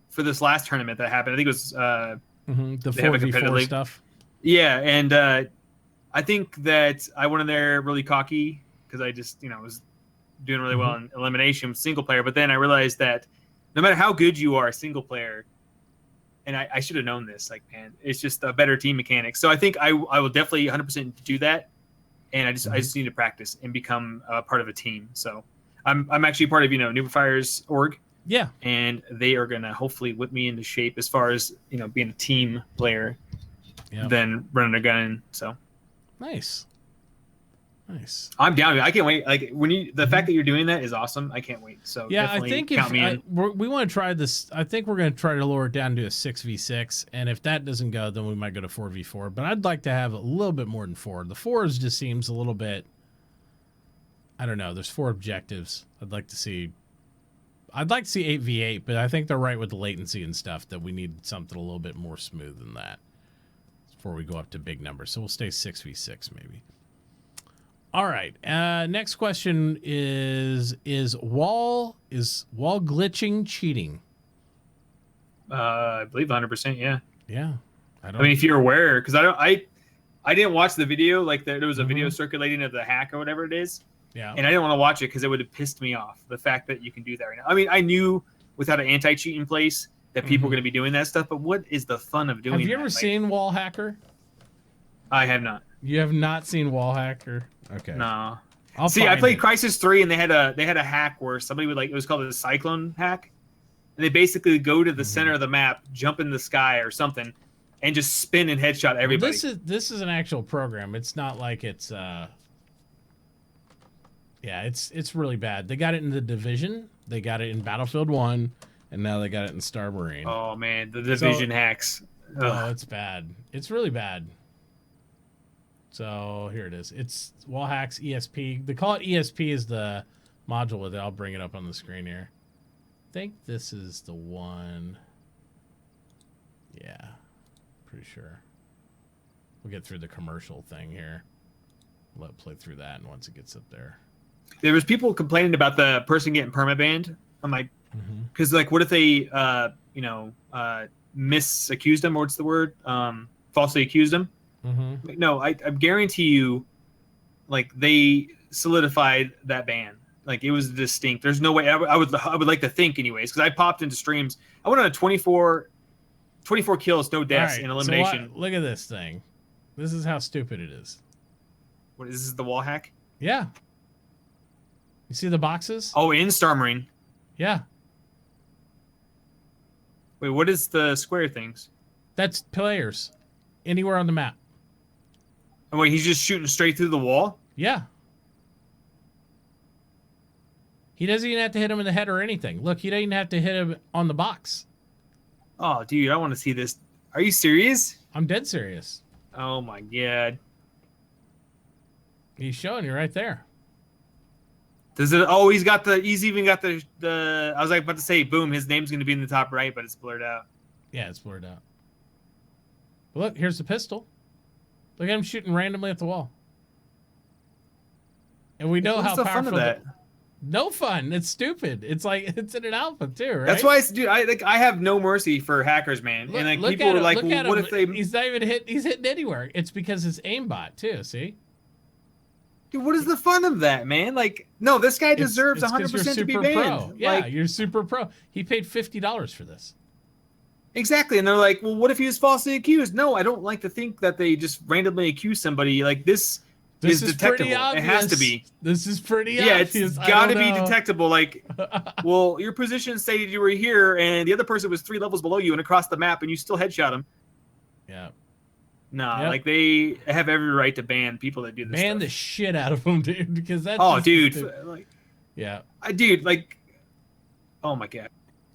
for this last tournament that happened. I think it was The they have a 4v4 competitive league. stuff. yeah, and I think that I went in there really cocky because I just was doing really well in elimination single player. But then I realized that no matter how good you are single player, and I should have known this, like man, it's just a better team mechanic. So I think I will definitely 100% do that, and I just need to practice and become a part of a team. So I'm actually part of Noobifiers org. Yeah. And they are going to hopefully whip me into shape as far as being a team player Yep. than running a gun. So Nice. I'm down. I can't wait. Like the fact that you're doing that is awesome. I can't wait. So Yeah, I definitely think count me in. we want to try this. I think we're going to try to lower it down to a 6v6, and if that doesn't go, then we might go to 4v4. But I'd like to have a little bit more than 4. The 4s just seems a little bit. I don't know. There's 4 objectives. I'd like to see 8v8, but I think they're right with the latency and stuff that we need something a little bit more smooth than that before we go up to big numbers. So we'll stay 6v6 maybe. All right. Next question is wall glitching cheating? I believe 100%. Yeah. Yeah. I mean, if you're aware, because I didn't watch the video. Like there was a video circulating of the hack or whatever it is. Yeah. And I didn't want to watch it because it would have pissed me off. The fact that you can do that right now. I mean, I knew without an anti-cheat in place that people were going to be doing that stuff. But what is the fun of doing that? Have you ever seen Wall Hacker? I have not. You have not seen Wall Hacker? Okay. No. I'll See, I find played it. Crisis 3 and they had a hack where somebody would it was called a cyclone hack. And they basically go to the center of the map, jump in the sky or something, and just spin and headshot everybody. This is an actual program. It's not like it's yeah, it's really bad. They got it in The Division, they got it in Battlefield 1, and now they got it in Star Marine. Oh man, the Division hacks. Oh, it's bad. It's really bad. So here it is. It's Wall Hacks ESP. They call it ESP as the module with it. I'll bring it up on the screen here. I think this is the one. Yeah, pretty sure. We'll get through the commercial thing here. Let it play through that, and once it gets up there. There was people complaining about the person getting permabanned. I'm like, because what if they misaccused them, or what's the word? Falsely accused them. No, I guarantee you, they solidified that ban. It was distinct. There's no way. I would like to think, anyways, because I popped into streams. I went on a 24 kills, no deaths in elimination. So look at this thing. This is how stupid it is. What is this? The wall hack? Yeah. You see the boxes? Oh, in Star Marine. Yeah. Wait, what is the square things? That's players. Anywhere on the map. And wait, he's just shooting straight through the wall? Yeah. He doesn't even have to hit him in the head or anything. Look, he doesn't even have to hit him on the box. Oh, dude, I want to see this. Are you serious? I'm dead serious. Oh my god. He's showing you right there. Does it? Oh, he's even got the. I was like about to say, boom, his name's going to be in the top right, but it's blurred out. Yeah, it's blurred out. But look, here's the pistol. Look at him shooting randomly at the wall. And we know What's how the fun powerful of that? No fun. It's stupid. It's like it's in an alpha too, right? That's why, dude. I have no mercy for hackers, man. Look, and like look people at were him, like, look well, at what him. if they? He's not even hit. He's hitting anywhere. It's because his aimbot too. See? Dude, what is the fun of that, man? Like, no, this guy deserves It's 'cause 100% you're to be super banned. pro. Yeah, Like, you're super pro. He paid $50 for this. exactly. And they're like, well, what if he was falsely accused? No, I don't like to think that they just randomly accuse somebody. Like, this is detectable. pretty obvious. It has to be. This is pretty Yeah, obvious. it's I got to don't be know. detectable. Like, well, your position stated you were here, and the other person was 3 levels below you and across the map, and you still headshot him. Yeah. Nah, Yep. like they have every right to ban people that do this. Ban stuff. the shit out of him, dude, because that's Oh, just dude, stupid. like, Yeah. dude, like, oh my god.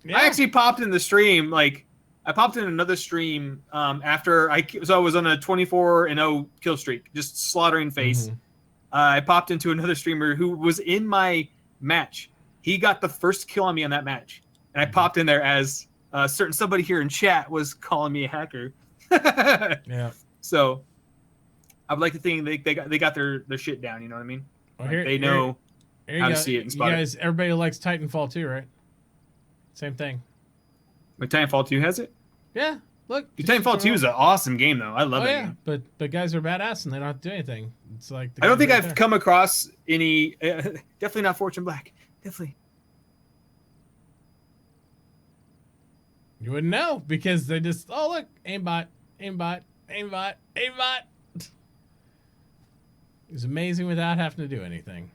Yeah. I actually popped in the stream. Like, I popped in another stream after I was on a 24-0 kill streak, just slaughtering face. Mhm. I popped into another streamer who was in my match. He got the first kill on me on that match, and I popped in there as somebody here in chat was calling me a hacker. Yeah. So, I'd like to think they got their shit down. You know what I mean? Well, Like, they know here you how to go. see it and You spot it. guys, everybody likes Titanfall 2, right? Same thing. But Titanfall 2 has it. Yeah. Look. Dude, just Titanfall 2 is shoot an awesome game, though. I love Oh that yeah, game. but guys are badass and they don't have to do anything. It's like the I don't guys think right I've there. come across any. Definitely not Fortune Black. Definitely. You wouldn't know because they just look aimbot, aimbot, aimbot, aimbot. It's amazing without having to do anything.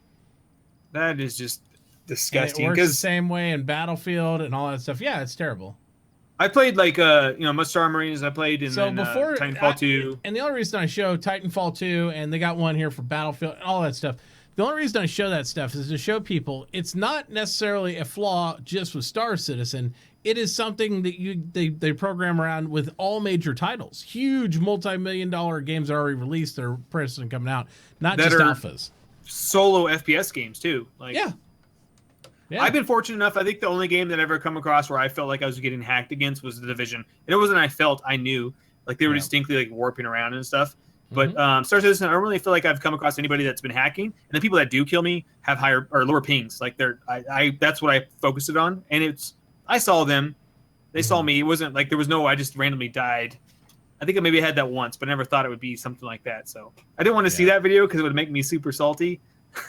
That is just And it disgusting. works the Because same way in Battlefield and all that stuff. Yeah, it's terrible. I played like Star Marines. I played in So before Titanfall 2. and the only reason I show Titanfall 2 and they got one here for Battlefield and all that stuff. The only reason I show that stuff is to show people it's not necessarily a flaw just with Star Citizen. It is something that they program around with all major titles. Huge multi-million-dollar games are already released. They're present coming out, not That just are- alphas. Solo FPS games too. Like, Yeah. Yeah. I've been fortunate enough. I think the only game that I've ever come across where I felt like I was getting hacked against was The Division. And it wasn't I felt, I knew. Like they were Yeah. distinctly like warping around and stuff. But Star Citizen, I don't really feel like I've come across anybody that's been hacking. And the people that do kill me have higher or lower pings. Like I that's what I focused it on. And I saw them. They saw me. It wasn't like there was no I just randomly died. I think I maybe had that once, but I never thought it would be something like that. So I didn't want to see that video because it would make me super salty.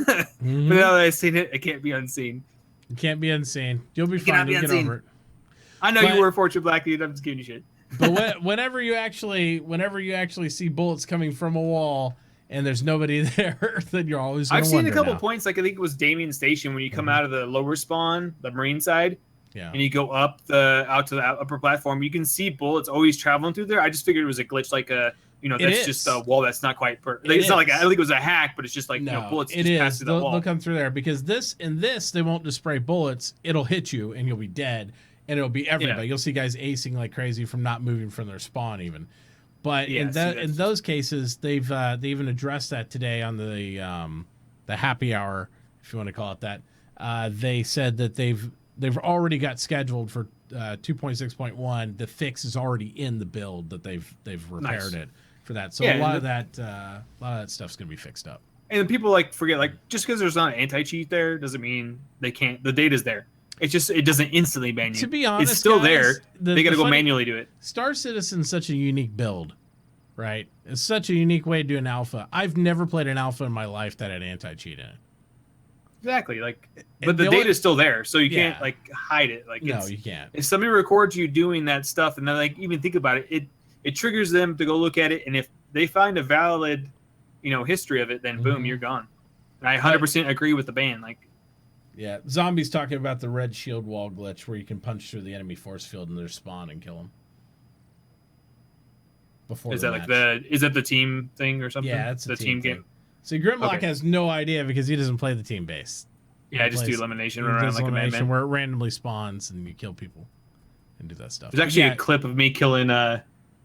But now that I've seen it, it can't be unseen. You can't be unseen. You'll be cannot fine. be You'll get unseen. over it. I know But- you were a Fortune Black dude. I'm just giving you shit. But whenever you actually see bullets coming from a wall and there's nobody there, then you're always going I've to seen a wonder couple now. points, like I think it was Damien Station, when you come out of the lower spawn, the Marine side, Yeah. and you go out to the upper platform, you can see bullets always traveling through there. I just figured it was a glitch, like that's is. just a wall that's not quite It it's not like is. I don't think it was a hack, but it's just like No, bullets it just pass is. through that wall. They'll come through there because this they won't just spray bullets. It'll hit you and you'll be dead, and it'll be everybody. Yeah. You'll see guys acing like crazy from not moving from their spawn even. But Yeah, in those cases, they even addressed that today on the happy hour, if you want to call it that. They said that they've already got scheduled for 2.6.1. The fix is already in the build that they've repaired Nice. it for that. So Yeah, a lot and of that stuff's gonna be fixed up. And then people like forget, like, just because there's not an anti-cheat there doesn't mean they can't. The data's there. It's just it doesn't instantly ban you. To be honest, it's still guys, there. They got to go funny- manually do it. Star Citizen's such a unique build, right? It's such a unique way to do an alpha. I've never played an alpha in my life that had anti-cheat in it. Exactly. Like, And but the the only- data's still there, so you Yeah. can't like hide it. Like, No, it's, you can't. if somebody records you doing that stuff, and then like even think about it, it triggers them to go look at it, and if they find a valid, history of it, then boom, Mhm. you're gone. And I 100% agree with the ban. Like, Yeah, Zombie's talking about the red shield wall glitch where you can punch through the enemy force field in their spawn and kill them. before Is the that match. is that the team thing or something? Yeah, it's the team game. See, Grimlock Okay. has no idea because he doesn't play the team base. Yeah, He just do plays- elimination he run around does like a elimination madman. where it randomly spawns and you kill people and do that stuff. There's actually Yeah. a clip of me killing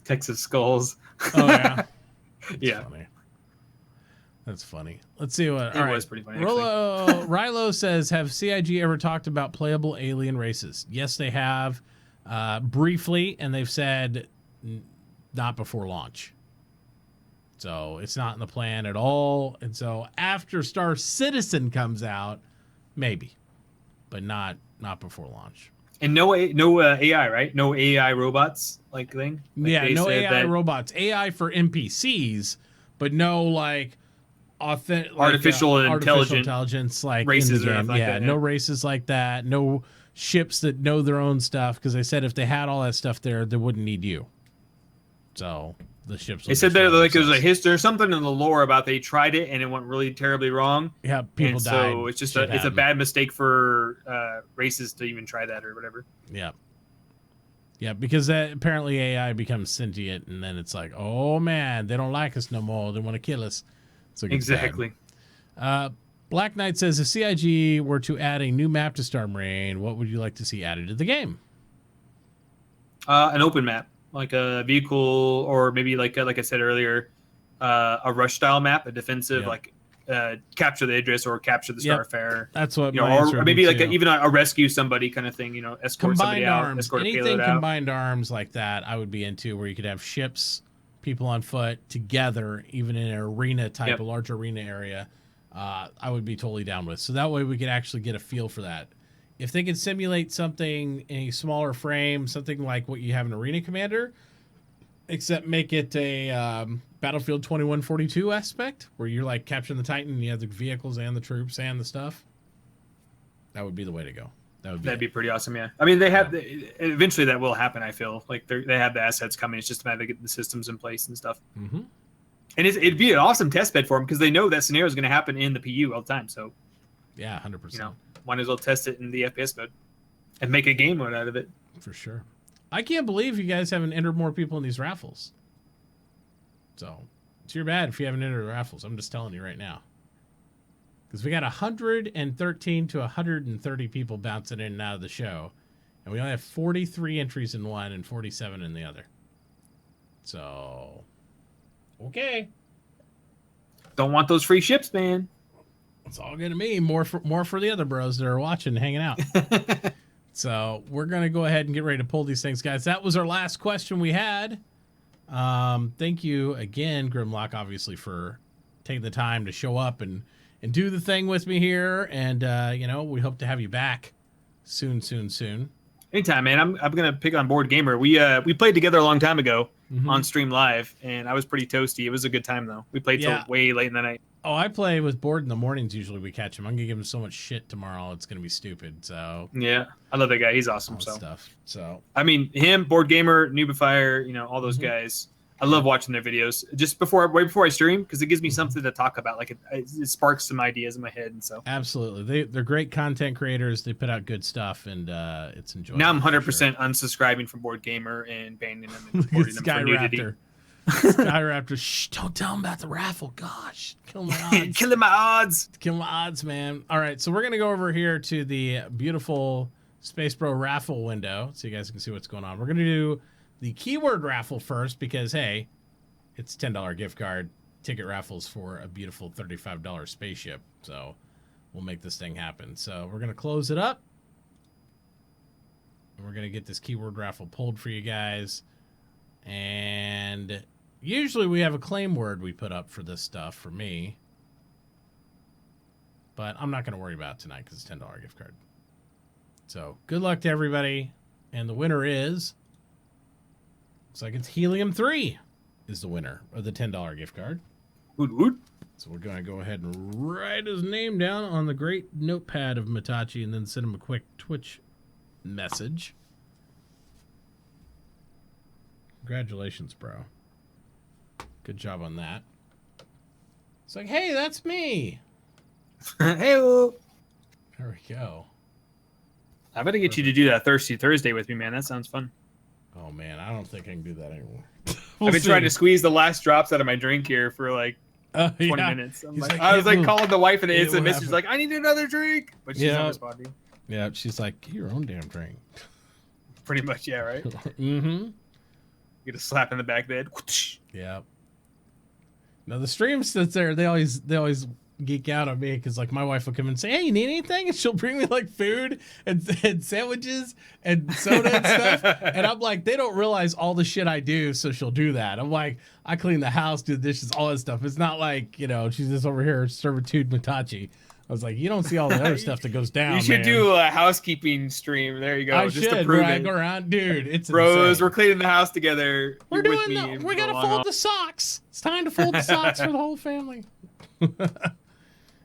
Texas Skulls. Oh yeah. Yeah. Funny. That's funny. Let's see what. It was pretty funny, Rilo says, "Have CIG ever talked about playable alien races?" Yes, they have, briefly, and they've said not before launch. So it's not in the plan at all. And so after Star Citizen comes out, maybe, but not before launch. And no AI, right? No AI robots like thing. Like Yeah, they no said AI that robots. AI for NPCs, but no like authentic Artificial intelligence like races in or the game. nothing like Yeah, that, no yeah. races like that. No ships that know their own stuff because they said if they had all that stuff there, they wouldn't need you. So the ships. They said that like there's a history or something in the lore about they tried it and it went really terribly wrong. Yeah, people And died. so it's just Shit it's a happened. bad mistake for races to even try that or whatever. Yeah. Yeah, because that apparently AI becomes sentient, and then it's like, oh man, they don't like us no more. They want to kill us. So it gets bad. Exactly. Black Knight says, if CIG were to add a new map to Star Marine, what would you like to see added to the game? An open map, like a vehicle, or maybe like I said earlier, a rush style map, a defensive, Yep. like capture the Idris or capture the Yep. Starfare. That's what You know, my answer or would maybe be like too. even a rescue somebody kind of thing. You know, escort somebody Combined out, arms, escort a anything payload out. combined arms like that, I would be into, where you could have ships, people on foot together, even in an arena type, Yep. a large arena area. I would be totally down with. So that way we could actually get a feel for that. If they could simulate something in a smaller frame, something like what you have in Arena Commander, except make it a Battlefield 2142 aspect, where you're like capturing the Titan and you have the vehicles and the troops and the stuff, that would be the way to go. That'd be pretty awesome. Yeah, I mean they have eventually that will happen. I feel like they have the assets coming. It's just a matter of getting the systems in place and stuff. Mm-hmm. And it'd be an awesome test bed for them because they know that scenario is going to happen in the PU all the time. So Yeah, 100%. you know, might as well test it in the FPS mode and make a game mode out of it. For sure. I can't believe you guys haven't entered more people in these raffles. So it's your bad if you haven't entered the raffles. I'm just telling you right now. Because we got 113 to 130 people bouncing in and out of the show. And we only have 43 entries in one and 47 in the other. So, okay. Don't want those free ships, man. It's all good to me. More for the other bros that are watching and hanging out. So we're going to go ahead and get ready to pull these things, guys. That was our last question we had. Thank you again, Grimlock, obviously, for taking the time to show up and do the thing with me here. And, we hope to have you back soon. Anytime, man. I'm gonna pick on Board Gamer. We played together a long time ago on Stream Live, and I was pretty toasty. It was a good time though. We played till way late in the night. Oh, I play with Board in the mornings. Usually we catch him. I'm going to give him so much shit tomorrow. It's going to be stupid. So Yeah, I love that guy. He's awesome. all So stuff. So I mean, him, Board Gamer, Noobifier, all those guys. I love watching their videos just right before I stream because it gives me something to talk about. Like it sparks some ideas in my head, and so absolutely. They're great content creators. They put out good stuff, and it's enjoyable. now I'm for 100% unsubscribing from Board Gamer and banning them and sure. reporting them for nudity. Skyraptor. Skyraptor. Shh, don't tell them about the raffle. Gosh, kill my odds. Killing my odds. Kill my odds, man. All right, so we're going to go over here to the beautiful Space Bro raffle window so you guys can see what's going on. We're going to do the keyword raffle first because, hey, it's a $10 gift card. Ticket raffles for a beautiful $35 spaceship. So we'll make this thing happen. So we're going to close it up. And we're going to get this keyword raffle pulled for you guys. And usually we have a claim word we put up for this stuff for me. But I'm not going to worry about it tonight because it's a $10 gift card. So good luck to everybody. And the winner is... looks like it's Helium 3 is the winner of the $10 gift card. Woot woot. So we're going to go ahead and write his name down on the great notepad of Mitauchi and then send him a quick Twitch message. Congratulations, bro. Good job on that. It's like, hey, that's me. Hey-o. There we go. I better get you to do that Thirsty Thursday with me, man. That sounds fun. Oh, man, I don't think I can do that anymore. I've been trying to squeeze the last drops out of my drink here for like 20 minutes. I was like calling the wife and the instant message like, I need another drink, but she's not responding. Yeah, she's like, get your own damn drink. Pretty much, yeah, right? Mm-hmm. Get a slap in the back of the head. Yeah. Now the stream sits there. They always geek out on me because like my wife will come and say, "Hey, you need anything?" And she'll bring me like food and sandwiches and soda and stuff. And I'm like, they don't realize all the shit I do, so she'll do that. I'm like, I clean the house, do the dishes, all that stuff. It's not like, you know, she's just over here servitude Mitauchi. I was like, you don't see all the other stuff that goes down. You should man. do a housekeeping stream. There you go. I just should. to prove I it. go around, dude. It's Bros, insane. we're cleaning the house together. We're You're with doing. me We gotta for fold long the socks. It's time to fold the socks for the whole family.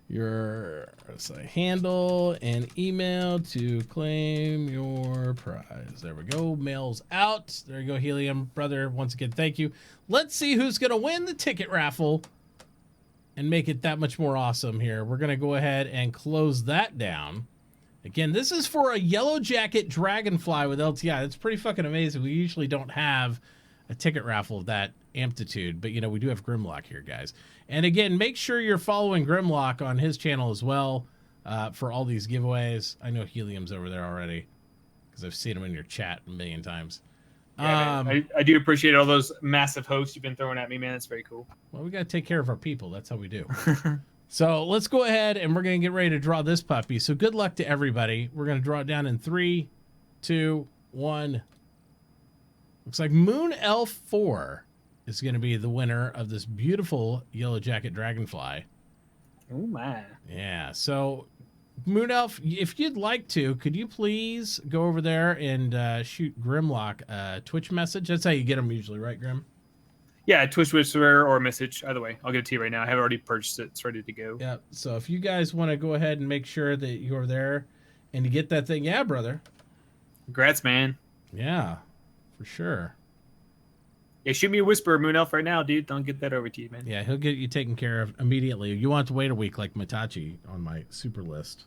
Your handle and email to claim your prize. There we go. Mail's out. There you go, Helium brother. Once again, thank you. Let's see who's gonna win the ticket raffle and make it that much more awesome here. We're gonna go ahead and close that down. Again, this is for a Yellow Jacket Dragonfly with LTI. That's pretty fucking amazing. We usually don't have a ticket raffle of that amplitude, but you know, we do have Grimlock here, guys. And again, make sure you're following Grimlock on his channel as well for all these giveaways. I know Helium's over there already because I've seen him in your chat a million times. Yeah, man, I do appreciate all those massive hosts you've been throwing at me, man. That's very cool. Well, we got to take care of our people. That's how we do. So let's go ahead and we're going to get ready to draw this puppy. So good luck to everybody. We're going to draw it down in 3, 2, 1. Looks like Moon Elf 4 is going to be the winner of this beautiful Yellow Jacket Dragonfly. Oh, my. Yeah. So Moon Elf, if you'd like to, could you please go over there and shoot Grimlock a Twitch message? That's how you get them usually, right, Grim? Yeah, Twitch Whisperer or message. Either way, I'll give it to you right now. I have already purchased it. It's ready to go. Yeah. So if you guys want to go ahead and make sure that you're there and you get that thing, yeah, brother. Congrats, man. Yeah, for sure. Yeah, shoot me a Whisperer, Moon Elf, right now, dude. Don't get that over to you, man. Yeah, he'll get you taken care of immediately. You want to wait a week like Mitauchi on my super list.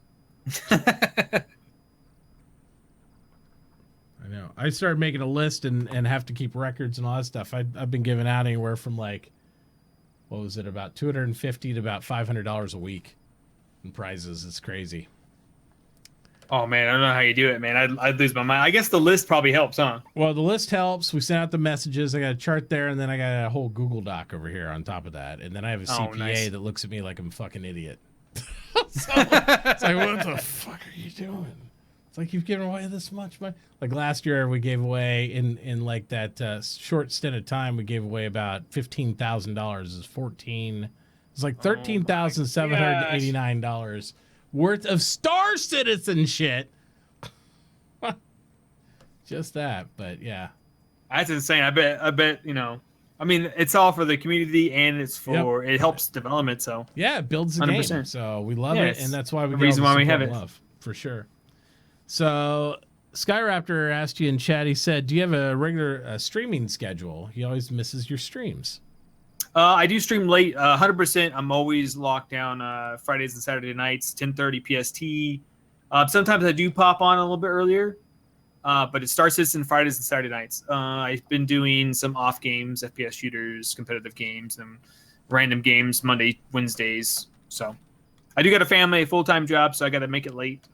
I know. I started making a list and have to keep records and all that stuff. I've been giving out anywhere from like, what was it, about $250 to about $500 a week in prizes. It's crazy. Oh, man, I don't know how you do it, man. I'd lose my mind. I guess the list probably helps, huh? Well, the list helps. We send out the messages. I got a chart there, and then I got a whole Google Doc over here on top of that. And then I have a CPA that looks at me like I'm a fucking idiot. So it's like, what the fuck are you doing? It's like, you've given away this much money. Like last year, we gave away in like that short stint of time, we gave away about $15,000. It's like $13,789 worth of Star Citizen shit. Just that, but yeah. That's insane. I bet, you know, I mean, it's all for the community and it's for, it helps development, so. Yeah, it builds the 100%. game. So we love it, and that's why we the get reason all the why we support have and it. love, for sure. So Skyraptor asked you in chat, he said, do you have a regular streaming schedule? He always misses your streams. I do stream late, 100%. I'm always locked down Fridays and Saturday nights, 10:30 PST. Sometimes I do pop on a little bit earlier, but it starts in Fridays and Saturday nights. I've been doing some off games, FPS shooters, competitive games, and random games Monday, Wednesdays. So I do got a family, a full-time job, so I got to make it late.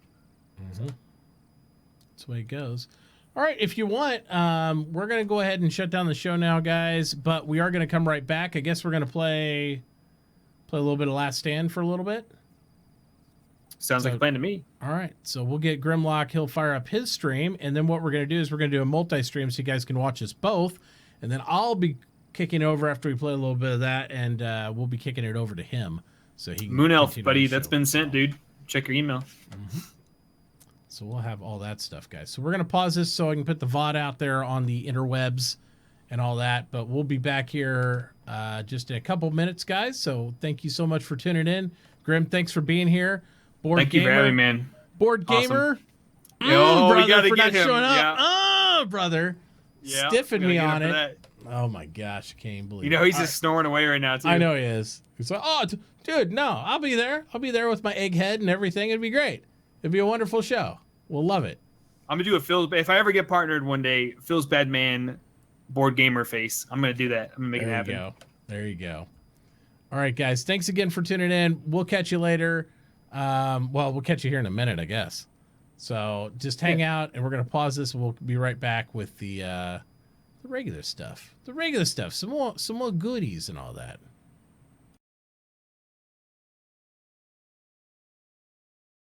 Mm-hmm. That's the way it goes. All right, if you want, we're going to go ahead and shut down the show now, guys, but we are going to come right back. I guess we're going to play a little bit of Last Stand for a little bit. Sounds like a plan to me. All right, so we'll get Grimlock. He'll fire up his stream, and then what we're going to do is we're going to do a multi-stream so you guys can watch us both, and then I'll be kicking over after we play a little bit of that, and we'll be kicking it over to him. So he can Moon Elf, continue buddy, the that's show. been sent, dude. Check your email. Mm-hmm. So we'll have all that stuff, guys. So we're going to pause this so I can put the VOD out there on the interwebs and all that. But we'll be back here just in a couple minutes, guys. So thank you so much for tuning in. Grim, thanks for being here. Board Thank Gamer, you for having me, man. Board Awesome. Gamer. Yo, brother, we gotta for get not him. showing up. Yeah. Oh, brother. Yeah, Stiffing we me gotta on get him it. for that. Oh, my gosh. I can't even believe You know, it. he's All just snoring away right now, too. I know he is. He's like, oh, dude, no, I'll be there. I'll be there with my egghead and everything. It'd be great. It'd be a wonderful show. We'll love it. I'm going to do a Phil's... If I ever get partnered one day, Phil's Bad Man board gamer face. I'm gonna do that. I'm gonna make it There you happen. go. There you go. All right, guys. Thanks again for tuning in. We'll catch you later. Well, we'll catch you here in a minute, I guess. So just hang out, and we're gonna pause this. And we'll be right back with the regular stuff. The regular stuff. Some more goodies and all that.